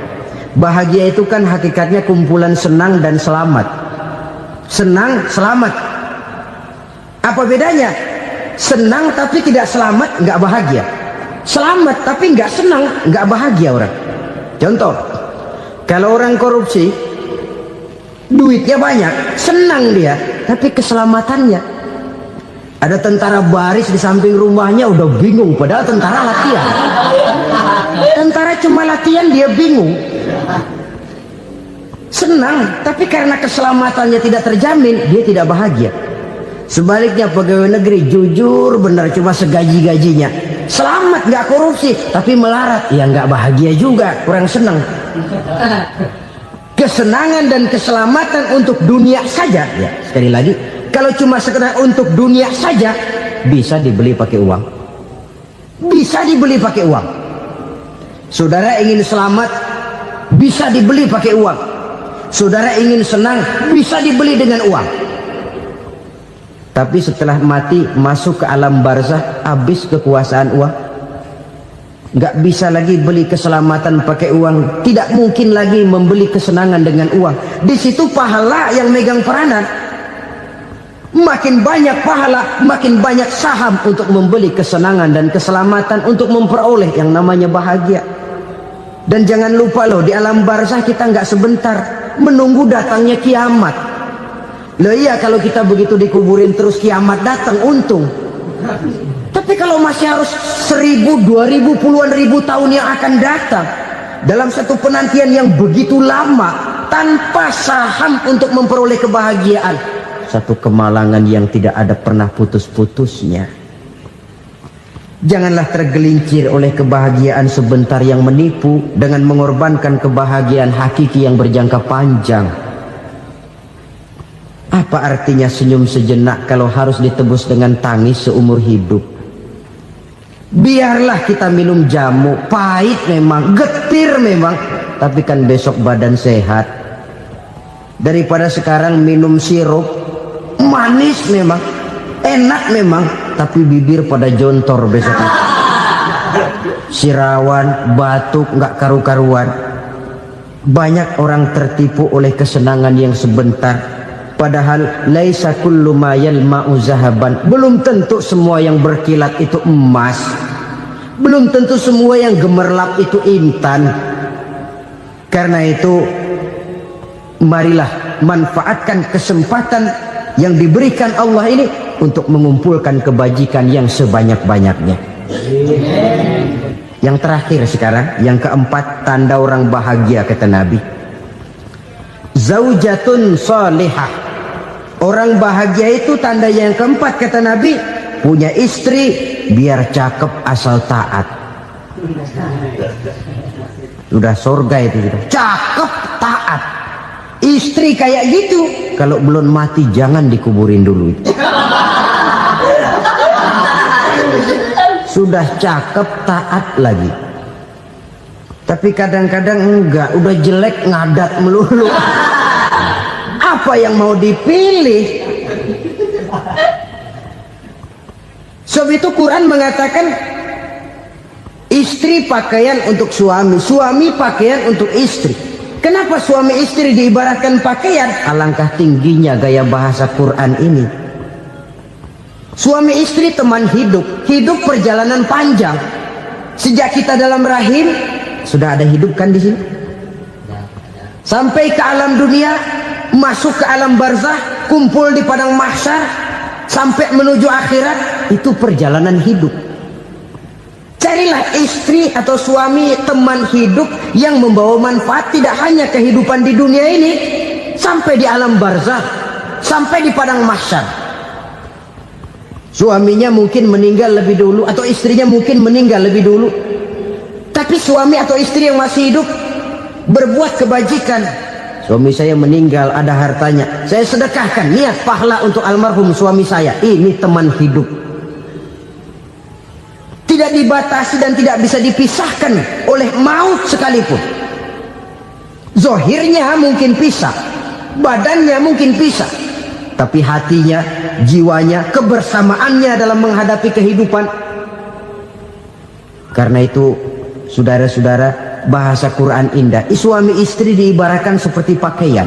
Bahagia itu kan hakikatnya kumpulan senang dan selamat. Senang, selamat. Apa bedanya? Senang tapi tidak selamat, nggak bahagia. Selamat tapi nggak senang, nggak bahagia orang. Contoh, kalau orang korupsi, duitnya banyak, senang dia, tapi keselamatannya. Ada tentara baris di samping rumahnya udah bingung, padahal tentara latihan. Tentara cuma latihan, dia bingung. Senang, tapi karena keselamatannya tidak terjamin, dia tidak bahagia. Sebaliknya pegawai negeri jujur benar, cuma segaji-gajinya, selamat nggak korupsi tapi melarat, ya nggak bahagia juga, kurang senang. Kesenangan dan keselamatan untuk dunia saja, ya sekali lagi, kalau cuma sekedar untuk dunia saja, bisa dibeli pakai uang, bisa dibeli pakai uang. Saudara ingin selamat, bisa dibeli pakai uang. Saudara ingin senang, bisa dibeli dengan uang. Tapi setelah mati masuk ke alam barzah, habis kekuasaan uang. Nggak bisa lagi beli keselamatan pakai uang, tidak mungkin lagi membeli kesenangan dengan uang. Di situ pahala yang megang peranan. Makin banyak pahala, makin banyak saham untuk membeli kesenangan dan keselamatan, untuk memperoleh yang namanya bahagia. Dan jangan lupa loh, di alam barzah kita nggak sebentar, menunggu datangnya kiamat. Loh iya, kalau kita begitu dikuburin terus kiamat datang, untung. Tapi kalau masih harus 1000, 2000, puluhan ribu tahun yang akan datang, dalam satu penantian yang begitu lama, tanpa saham untuk memperoleh kebahagiaan, satu kemalangan yang tidak ada pernah putus-putusnya. Janganlah tergelincir oleh kebahagiaan sebentar yang menipu dengan mengorbankan kebahagiaan hakiki yang berjangka panjang. Apa artinya senyum sejenak kalau harus ditebus dengan tangis seumur hidup? Biarlah kita minum jamu, pahit memang, getir memang, tapi kan besok badan sehat. Daripada sekarang minum sirup, manis memang, enak memang, tapi bibir pada jontor besoknya. Sirawan, batuk, nggak karu-karuan. Banyak orang tertipu oleh kesenangan yang sebentar, padahal laisa kullu ma yalma'u zahaban. Belum tentu semua yang berkilat itu emas, belum tentu semua yang gemerlap itu intan. Karena itu marilah manfaatkan kesempatan yang diberikan Allah ini untuk mengumpulkan kebajikan yang sebanyak-banyaknya. Yang terakhir sekarang, yang keempat, tanda orang bahagia kata Nabi. Zaujatun salihah. Orang bahagia itu tanda yang keempat kata Nabi, punya istri biar cakep asal taat. Sudah surga itu gitu. Cakep taat. Istri kayak gitu, kalau belum mati jangan dikuburin dulu. Sudah cakep taat lagi, tapi kadang-kadang enggak, udah jelek ngadat melulu. Apa yang mau dipilih? Sebab itu Quran mengatakan istri pakaian untuk suami, suami pakaian untuk istri. Kenapa suami istri diibaratkan pakaian? Alangkah tingginya gaya bahasa Quran ini. Suami istri teman hidup, hidup perjalanan panjang. Sejak kita dalam rahim sudah ada hidup kan di sini. Sampai ke alam dunia, masuk ke alam barzah, kumpul di padang mahsyar, sampai menuju akhirat, itu perjalanan hidup. Carilah istri atau suami teman hidup yang membawa manfaat tidak hanya kehidupan di dunia ini, sampai di alam barzah, sampai di padang mahsyar. Suaminya mungkin meninggal lebih dulu, atau istrinya mungkin meninggal lebih dulu, tapi suami atau istri yang masih hidup berbuat kebajikan. Suami saya meninggal, ada hartanya, saya sedekahkan, niat pahala untuk almarhum suami saya. Ini teman hidup, tidak dibatasi dan tidak bisa dipisahkan oleh maut sekalipun. Zohirnya mungkin pisah, badannya mungkin pisah, tapi hatinya, jiwanya, kebersamaannya dalam menghadapi kehidupan. Karena itu saudara-saudara, bahasa Quran indah. Suami istri diibaratkan seperti pakaian.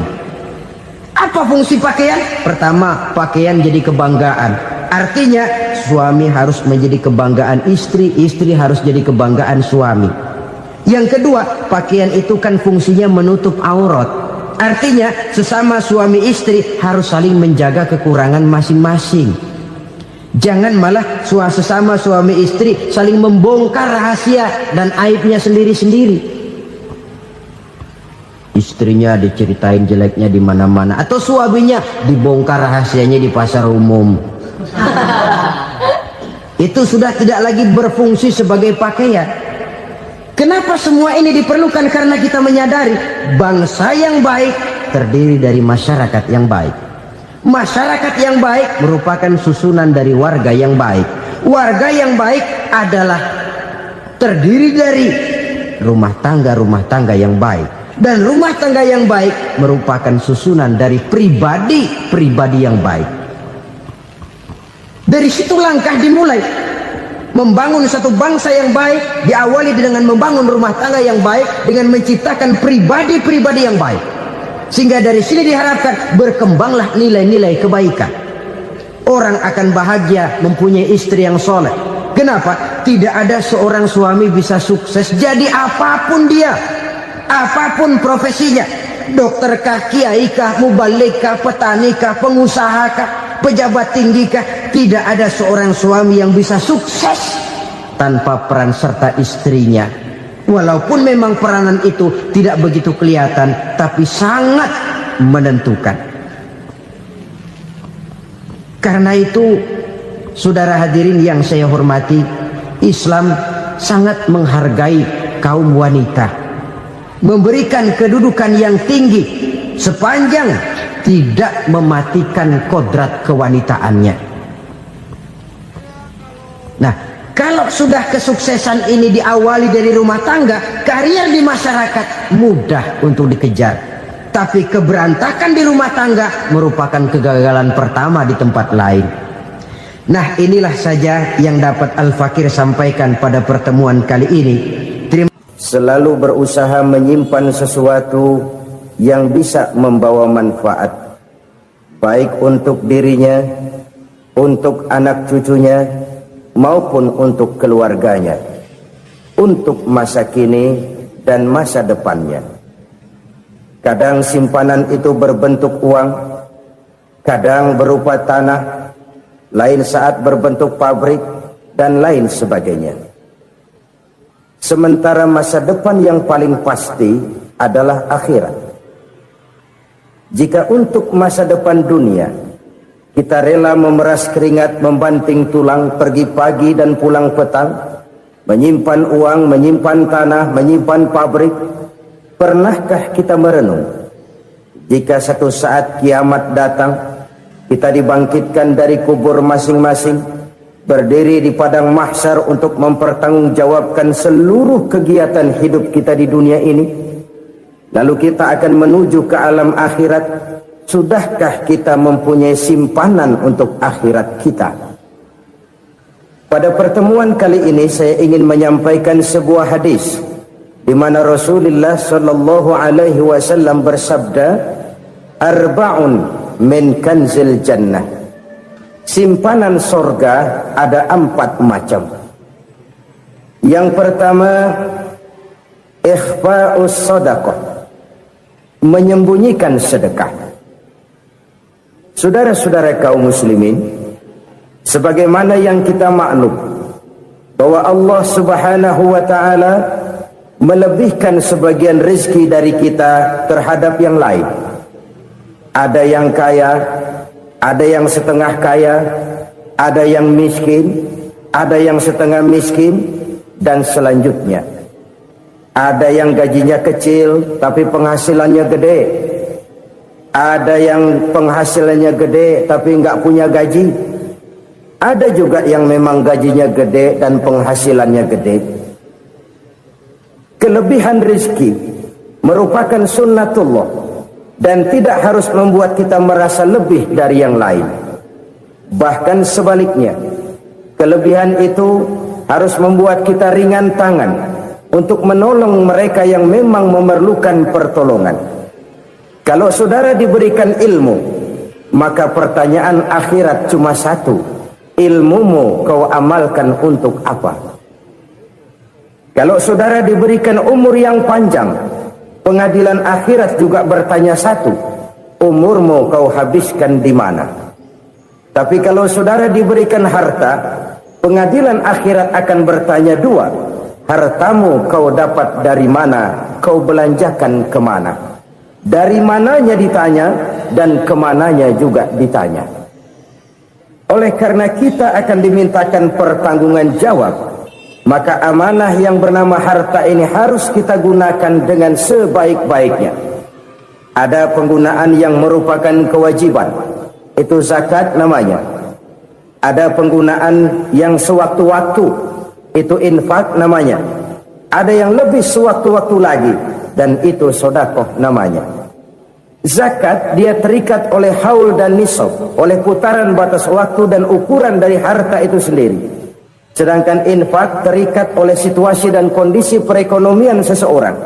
Apa fungsi pakaian? Pertama, pakaian jadi kebanggaan. Artinya suami harus menjadi kebanggaan istri, istri harus jadi kebanggaan suami. Yang kedua, pakaian itu kan fungsinya menutup aurat. Artinya sesama suami istri harus saling menjaga kekurangan masing-masing. Jangan malah sesama suami istri saling membongkar rahasia dan aibnya sendiri-sendiri. Istrinya diceritain jeleknya di mana-mana, atau suaminya dibongkar rahasianya di pasar umum. Itu sudah tidak lagi berfungsi sebagai pakaian. Kenapa semua ini diperlukan? Karena kita menyadari bangsa yang baik terdiri dari masyarakat yang baik. Masyarakat yang baik merupakan susunan dari warga yang baik. Warga yang baik adalah terdiri dari rumah tangga yang baik. Dan rumah tangga yang baik merupakan susunan dari pribadi yang baik. Dari situ langkah dimulai. Membangun satu bangsa yang baik diawali dengan membangun rumah tangga yang baik, dengan menciptakan pribadi-pribadi yang baik. Sehingga dari sini diharapkan berkembanglah nilai-nilai kebaikan. Orang akan bahagia mempunyai istri yang soleh. Kenapa? Tidak ada seorang suami bisa sukses jadi apapun dia, apapun profesinya. Dokterkah, kiaikah, mubalikah, petanikah, pengusahakah, pejabat tinggikah, tidak ada seorang suami yang bisa sukses tanpa peran serta istrinya. Walaupun memang peranan itu tidak begitu kelihatan, tapi sangat menentukan. Karena itu, saudara hadirin yang saya hormati, Islam sangat menghargai kaum wanita, memberikan kedudukan yang tinggi sepanjang tidak mematikan kodrat kewanitaannya. Nah, kalau sudah kesuksesan ini diawali dari rumah tangga, karier di masyarakat mudah untuk dikejar. Tapi keberantakan di rumah tangga merupakan kegagalan pertama di tempat lain. Nah, inilah saja yang dapat Al-Fakir sampaikan pada pertemuan kali ini. Terima kasih. selalu berusaha menyimpan sesuatu yang bisa membawa manfaat, baik untuk dirinya, untuk anak cucunya, maupun untuk keluarganya, untuk masa kini dan masa depannya. Kadang simpanan itu berbentuk uang, kadang berupa tanah, lain saat berbentuk pabrik, dan lain sebagainya. Sementara masa depan yang paling pasti adalah akhirat. Jika untuk masa depan dunia kita rela memeras keringat, membanting tulang, pergi pagi dan pulang petang, menyimpan uang, menyimpan tanah, menyimpan pabrik, pernahkah kita merenung jika satu saat kiamat datang, kita dibangkitkan dari kubur masing-masing, berdiri di padang mahsyar untuk mempertanggungjawabkan seluruh kegiatan hidup kita di dunia ini, lalu kita akan menuju ke alam akhirat. Sudahkah kita mempunyai simpanan untuk akhirat kita? Pada pertemuan kali ini saya ingin menyampaikan sebuah hadis di mana Rasulullah sallallahu alaihi wasallam bersabda, "Arba'un min kanzil jannah." Simpanan sorga ada 4 macam. Yang pertama, ikhfa'us sadaqah, menyembunyikan sedekah. Saudara-saudara kaum muslimin, sebagaimana yang kita maklum bahwa Allah Subhanahu wa taala melebihkan sebagian rezeki dari kita terhadap yang lain. Ada yang kaya, ada yang setengah kaya, ada yang miskin, ada yang setengah miskin, dan selanjutnya. Ada yang gajinya kecil tapi penghasilannya gede. Ada yang penghasilannya gede tapi nggak punya gaji. Ada juga yang memang gajinya gede dan penghasilannya gede. Kelebihan rezeki merupakan sunnatullah dan tidak harus membuat kita merasa lebih dari yang lain. Bahkan sebaliknya, kelebihan itu harus membuat kita ringan tangan untuk menolong mereka yang memang memerlukan pertolongan. Kalau saudara diberikan ilmu, maka pertanyaan akhirat cuma satu: ilmumu kau amalkan untuk apa? Kalau saudara diberikan umur yang panjang, pengadilan akhirat juga bertanya satu: umurmu kau habiskan di mana? Tapi kalau saudara diberikan harta, pengadilan akhirat akan bertanya 2: hartamu kau dapat dari mana? Kau belanjakan kemana? Dari mananya ditanya, dan kemananya juga ditanya. Oleh karena kita akan dimintakan pertanggungan jawab, maka amanah yang bernama harta ini harus kita gunakan dengan sebaik-baiknya. Ada penggunaan yang merupakan kewajiban, itu zakat namanya. Ada penggunaan yang sewaktu-waktu, itu infak namanya. Ada yang lebih sewaktu-waktu lagi, dan itu sedekah namanya. Zakat dia terikat oleh haul dan nisab, oleh putaran batas waktu dan ukuran dari harta itu sendiri. Sedangkan infak terikat oleh situasi dan kondisi perekonomian seseorang.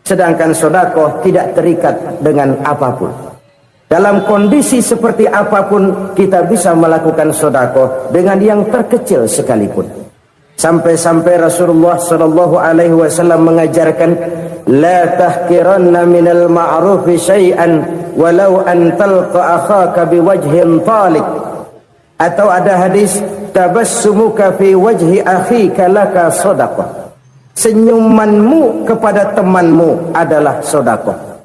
Sedangkan sedekah tidak terikat dengan apapun. Dalam kondisi seperti apapun kita bisa melakukan sedekah dengan yang terkecil sekalipun. Sampai-sampai Rasulullah sallallahu alaihi wasallam mengajarkan, la tahkiranna minal ma'rufi syai'an walau an talqa akhaka biwajhin talik. Atau ada hadis, tabassumuka fi wajhi akhika laka shadaqah. Senyumanmu kepada temanmu adalah sedekah.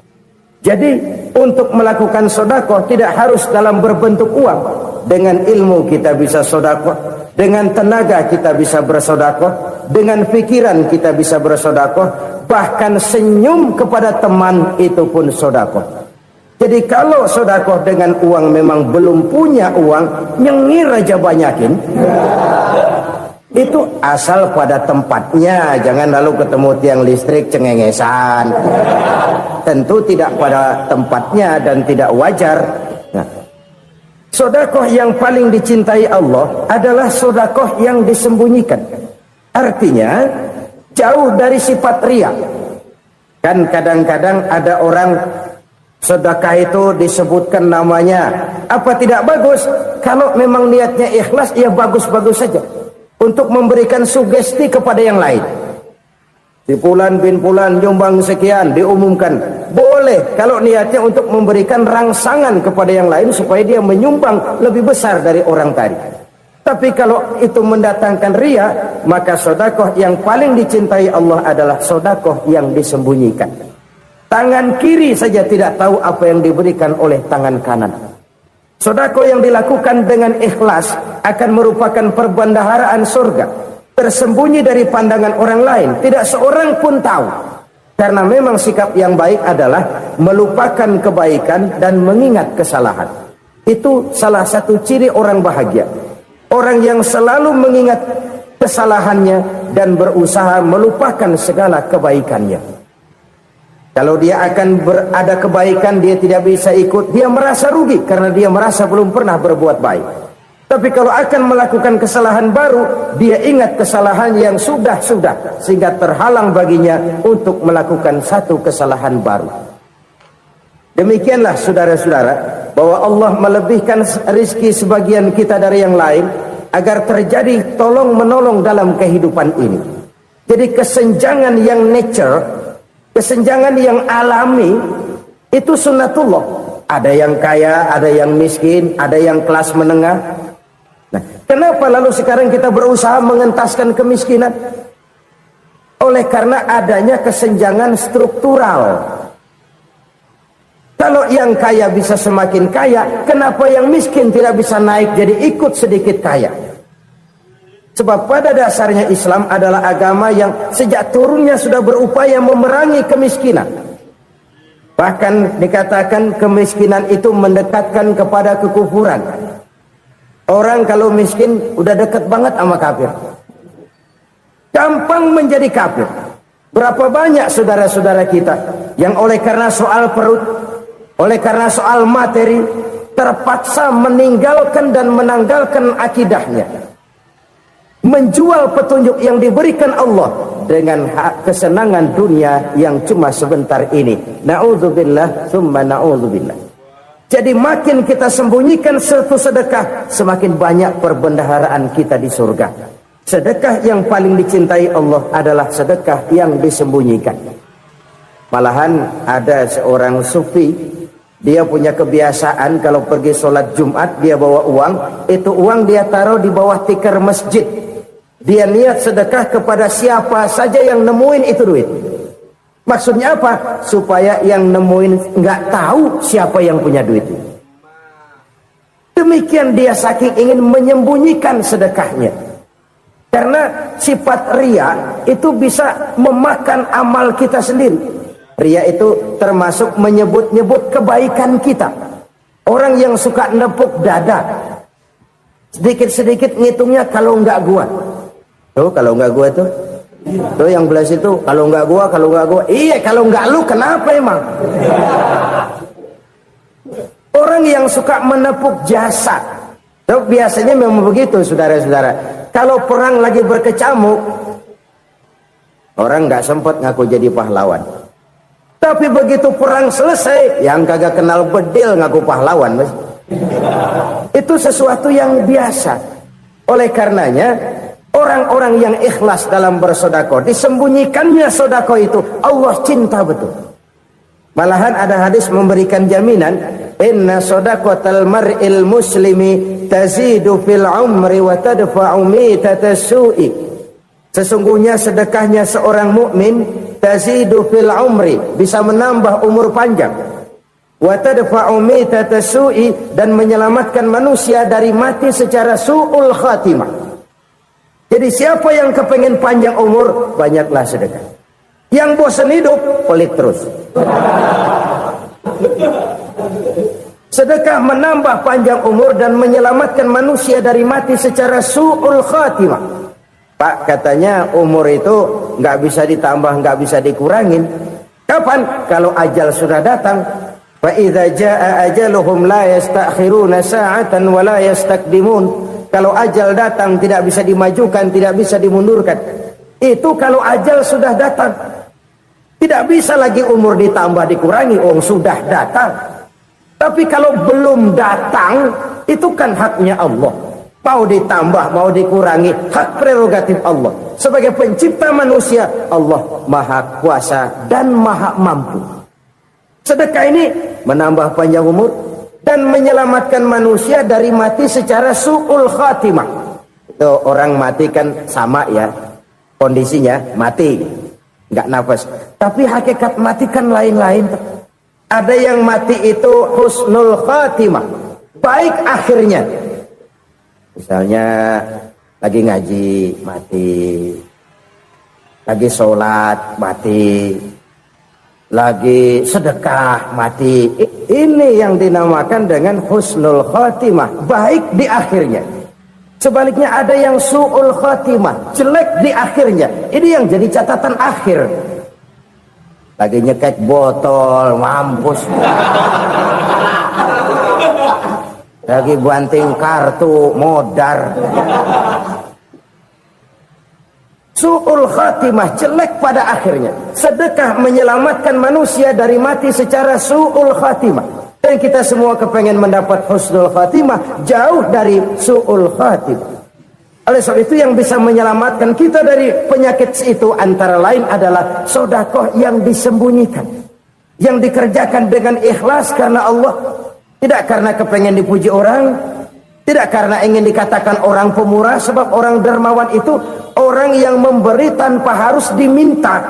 Jadi untuk melakukan sedekah tidak harus dalam berbentuk uang. Dengan ilmu kita bisa sedekah, dengan tenaga kita bisa bersedekah, dengan pikiran kita bisa bersedekah, bahkan senyum kepada teman itu pun sedekah. Jadi kalau sedekah dengan uang memang belum punya uang, nyengir aja banyakin. Itu asal pada tempatnya, jangan lalu ketemu tiang listrik cengengesan. Tentu tidak pada tempatnya dan tidak wajar. Nah, sedekah yang paling dicintai Allah adalah sedekah yang disembunyikan. Artinya, jauh dari sifat riya. Kan kadang-kadang ada orang sedekah itu disebutkan namanya, apa tidak bagus? Kalau memang niatnya ikhlas, ya bagus-bagus saja. Untuk memberikan sugesti kepada yang lain. Si Fulan bin Fulan nyumbang sekian, diumumkan. Boleh kalau niatnya untuk memberikan rangsangan kepada yang lain supaya dia menyumbang lebih besar dari orang tadi. Tapi kalau itu mendatangkan riya, maka sedekah yang paling dicintai Allah adalah sedekah yang disembunyikan. Tangan kiri saja tidak tahu apa yang diberikan oleh tangan kanan. Sedekah yang dilakukan dengan ikhlas akan merupakan perbendaharaan surga, tersembunyi dari pandangan orang lain, tidak seorang pun tahu. Karena memang sikap yang baik adalah melupakan kebaikan dan mengingat kesalahan. Itu salah satu ciri orang bahagia. Orang yang selalu mengingat kesalahannya dan berusaha melupakan segala kebaikannya. Kalau dia akan ada kebaikan, dia tidak bisa ikut, dia merasa rugi karena dia merasa belum pernah berbuat baik. Tapi kalau akan melakukan kesalahan baru, dia ingat kesalahan yang sudah-sudah, sehingga terhalang baginya untuk melakukan satu kesalahan baru. Demikianlah saudara-saudara, bahwa Allah melebihkan rizki sebagian kita dari yang lain, agar terjadi tolong-menolong dalam kehidupan ini. Jadi kesenjangan yang nature, kesenjangan yang alami, itu sunnatullah. Ada yang kaya, ada yang miskin, ada yang kelas menengah. Nah, kenapa lalu sekarang kita berusaha mengentaskan kemiskinan? Oleh karena adanya kesenjangan struktural. Kalau yang kaya bisa semakin kaya, kenapa yang miskin tidak bisa naik jadi ikut sedikit kaya? Sebab pada dasarnya Islam adalah agama yang sejak turunnya sudah berupaya memerangi kemiskinan. Bahkan dikatakan kemiskinan itu mendekatkan kepada kekufuran. Orang kalau miskin udah dekat banget sama kafir. Gampang menjadi kafir. Berapa banyak saudara-saudara kita yang oleh karena soal perut, oleh karena soal materi, terpaksa meninggalkan dan menanggalkan akidahnya, menjual petunjuk yang diberikan Allah dengan kesenangan dunia yang cuma sebentar ini. Na'udzubillah summa na'udzubillah. Jadi makin kita sembunyikan satu sedekah, semakin banyak perbendaharaan kita di surga. Sedekah yang paling dicintai Allah adalah sedekah yang disembunyikan. Malahan ada seorang sufi, dia punya kebiasaan kalau pergi sholat Jumat dia bawa uang, itu uang dia taruh di bawah tikar masjid. Dia niat sedekah kepada siapa saja yang nemuin itu duit. Maksudnya apa? Supaya yang nemuin nggak tahu siapa yang punya duit. Demikian dia saking ingin menyembunyikan sedekahnya. Karena sifat riya itu bisa memakan amal kita sendiri. Riya itu termasuk menyebut-nyebut kebaikan kita. Orang yang suka nepuk dada, sedikit-sedikit ngitungnya kalau nggak gua. Tuh kalau nggak gua tuh. Tuh yang belas itu kalau nggak gua, kalau nggak gua. Iya kalau nggak lu kenapa emang? Orang yang suka menepuk jasa. Tuh biasanya memang begitu saudara-saudara. Kalau perang lagi berkecamuk, orang nggak sempat ngaku jadi pahlawan. Tapi begitu perang selesai, yang kagak kenal bedil ngaku pahlawan, mas. Itu sesuatu yang biasa. Oleh karenanya, orang-orang yang ikhlas dalam bersedekah, disembunyikannya sedekah itu, Allah cinta betul. Malahan ada hadis memberikan jaminan, inna sadaqatal mar'il muslimi tazidu fil umri wa tadfa'u mitatas su'i. Sesungguhnya sedekahnya seorang mukmin tazidu fil umri, bisa menambah umur panjang, wa tadfa'u mitatas su'i, dan menyelamatkan manusia dari mati secara su'ul khatimah. Jadi siapa yang kepengen panjang umur, banyaklah sedekah. Yang bosan hidup, pelit terus. Sedekah menambah panjang umur dan menyelamatkan manusia dari mati secara su'ul khatimah. Pak, katanya umur itu nggak bisa ditambah, nggak bisa dikurangin. Kapan? Kalau ajal sudah datang. Fa idza jaa ajaluhum la yastakhiruna sa'atan wa la yastaqdimun. Kalau ajal datang tidak bisa dimajukan, tidak bisa dimundurkan. Itu kalau ajal sudah datang. Tidak bisa lagi umur ditambah dikurangi, sudah datang. Tapi kalau belum datang, itu kan haknya Allah. Mau ditambah, mau dikurangi, hak prerogatif Allah. Sebagai pencipta manusia, Allah maha kuasa dan maha mampu. Sedekah ini menambah panjang umur dan menyelamatkan manusia dari mati secara su'ul khatimah. Itu orang mati kan sama ya, kondisinya mati, nggak nafas. Tapi hakikat mati kan lain-lain. Ada yang mati itu husnul khatimah, baik akhirnya. Misalnya lagi ngaji mati, lagi sholat mati, lagi sedekah mati. Ini yang dinamakan dengan husnul khatimah, baik di akhirnya. Sebaliknya ada yang su'ul khatimah, jelek di akhirnya. Ini yang jadi catatan akhir. Lagi nyekek botol, mampus. Lagi banting kartu, modar. Su'ul khatimah, jelek pada akhirnya. Sedekah menyelamatkan manusia dari mati secara su'ul khatimah. Dan kita semua kepengen mendapat husnul khatimah, jauh dari su'ul khatimah. Oleh sebab itu yang bisa menyelamatkan kita dari penyakit itu antara lain adalah sedekah yang disembunyikan, yang dikerjakan dengan ikhlas karena Allah. Tidak karena kepengen dipuji orang, tidak karena ingin dikatakan orang pemurah, sebab orang dermawan itu orang yang memberi tanpa harus diminta.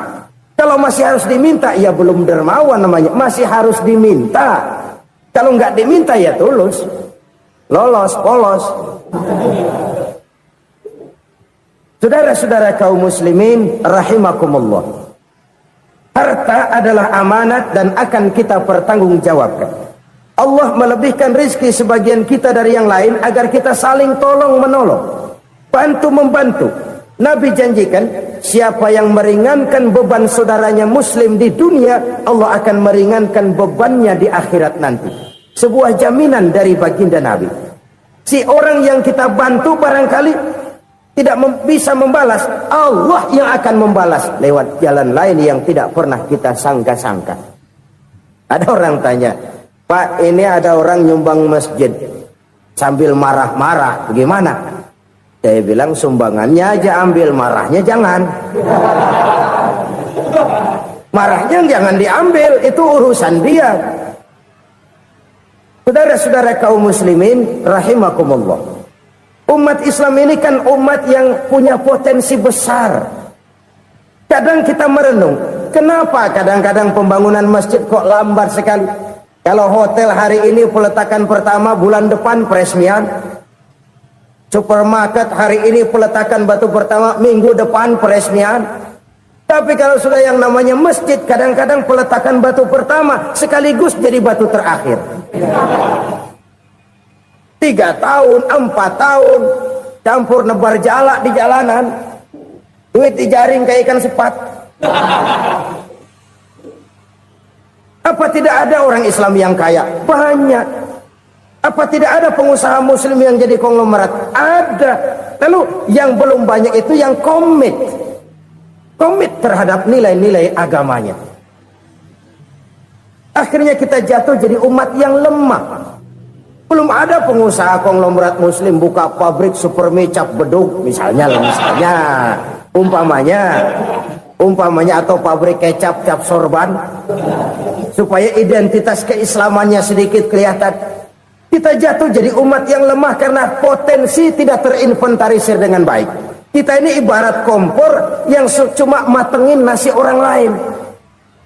Kalau masih harus diminta, ya belum dermawan namanya, masih harus diminta. Kalau nggak diminta ya tulus, lolos, polos. Saudara-saudara kaum muslimin rahimakumullah. Harta adalah amanat dan akan kita pertanggungjawabkan. Allah melebihkan rizki sebagian kita dari yang lain agar kita saling tolong menolong, bantu membantu. Nabi janjikan siapa yang meringankan beban saudaranya muslim di dunia, Allah akan meringankan bebannya di akhirat nanti. Sebuah jaminan dari baginda Nabi. Si orang yang kita bantu barangkali tidak bisa membalas, Allah yang akan membalas lewat jalan lain yang tidak pernah kita sangka-sangka. Ada orang tanya, Pak, ini ada orang nyumbang masjid sambil marah-marah, bagaimana? Saya bilang sumbangannya aja ambil, marahnya jangan. Marahnya jangan diambil, itu urusan dia. Saudara-saudara kaum muslimin rahimakumullah. Umat Islam ini kan umat yang punya potensi besar. Kadang kita merenung, kenapa kadang-kadang pembangunan masjid kok lambat sekali? Kalau hotel hari ini peletakan pertama, bulan depan peresmian. Supermarket hari ini peletakan batu pertama, minggu depan peresmian. Tapi kalau sudah yang namanya masjid, kadang-kadang peletakan batu pertama sekaligus jadi batu terakhir. 3 tahun, 4 tahun, campur nebar jalak di jalanan, duit dijaring kayak ikan sepat. Apa tidak ada orang Islam yang kaya? Banyak. Apa tidak ada pengusaha muslim yang jadi konglomerat? Ada. Lalu yang belum banyak itu yang komit terhadap nilai-nilai agamanya. Akhirnya kita jatuh jadi umat yang lemah. Belum ada pengusaha konglomerat muslim buka pabrik supermi cap bedug misalnya umpamanya atau pabrik kecap cap sorban supaya identitas keislamannya sedikit kelihatan. Kita jatuh jadi umat yang lemah karena potensi tidak terinventarisir dengan baik. Kita ini ibarat kompor yang cuma matengin nasi orang lain.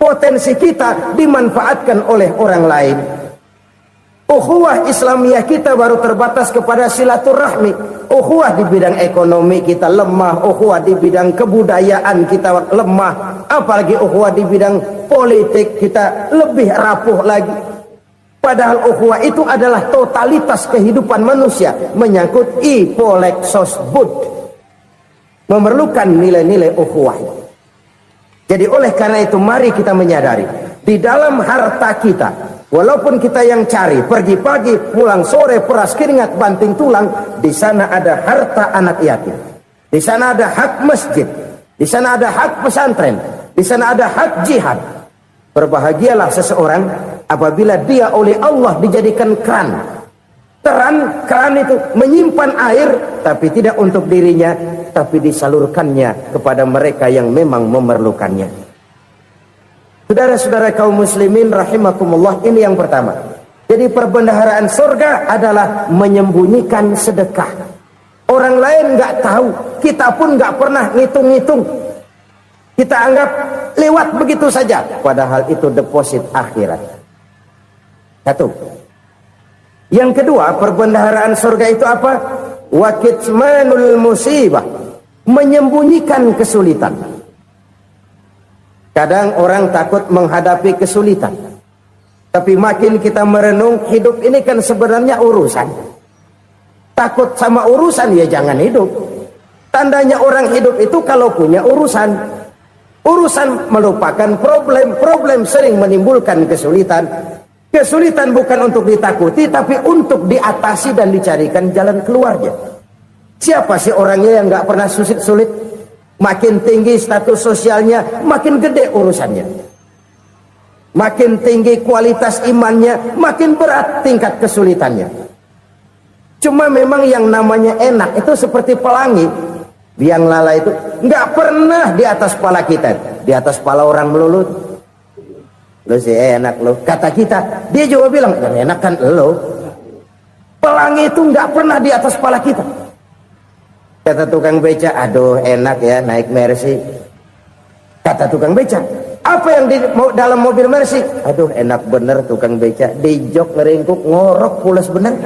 Potensi kita dimanfaatkan oleh orang lain. Ukhuwah Islamiyah kita baru terbatas kepada silaturahmi. Ukhuwah di bidang ekonomi kita lemah, ukhuwah di bidang kebudayaan kita lemah, apalagi ukhuwah di bidang politik kita lebih rapuh lagi. Padahal ukhuwah itu adalah totalitas kehidupan manusia, menyangkut ipolexos bud, memerlukan nilai-nilai ukhuwah. Jadi oleh karena itu mari kita menyadari di dalam harta kita, walaupun kita yang cari, pergi pagi, pulang sore, peras keringat, banting tulang, di sana ada harta anak yatim. Di sana ada hak masjid. Di sana ada hak pesantren, di sana ada hak jihad. Berbahagialah seseorang apabila dia oleh Allah dijadikan keran. Keran itu menyimpan air, tapi tidak untuk dirinya, tapi disalurkannya kepada mereka yang memang memerlukannya. Saudara-saudara kaum muslimin rahimakumullah, ini yang pertama. Jadi perbendaharaan surga adalah menyembunyikan sedekah. Orang lain nggak tahu, kita pun nggak pernah ngitung-ngitung. Kita anggap lewat begitu saja, padahal itu deposit akhirat. Satu. Yang kedua, perbendaharaan surga itu apa? Wa kitmanul musibah, menyembunyikan kesulitan. Kadang orang takut menghadapi kesulitan, tapi makin kita merenung, hidup ini kan sebenarnya urusan. Takut sama urusan, ya jangan hidup. Tandanya orang hidup itu kalau punya urusan. Urusan melupakan problem. Problem sering menimbulkan kesulitan. Kesulitan bukan untuk ditakuti, tapi untuk diatasi dan dicarikan jalan keluarnya. Siapa sih orangnya yang nggak pernah sulit? Makin tinggi status sosialnya, makin gede urusannya. Makin tinggi kualitas imannya, makin berat tingkat kesulitannya. Cuma memang yang namanya enak itu seperti pelangi. Biang lala itu nggak pernah di atas kepala kita, di atas kepala orang melulu. Lu sih enak lu, kata kita. Dia juga bilang yang enak kan lo. Pelangi itu nggak pernah di atas kepala kita. Kata tukang beca, aduh enak ya naik Mercy. Kata tukang beca, apa yang di dalam mobil Mercy? Aduh enak bener tukang beca, di jok ngeringkuk ngorok pulas bener.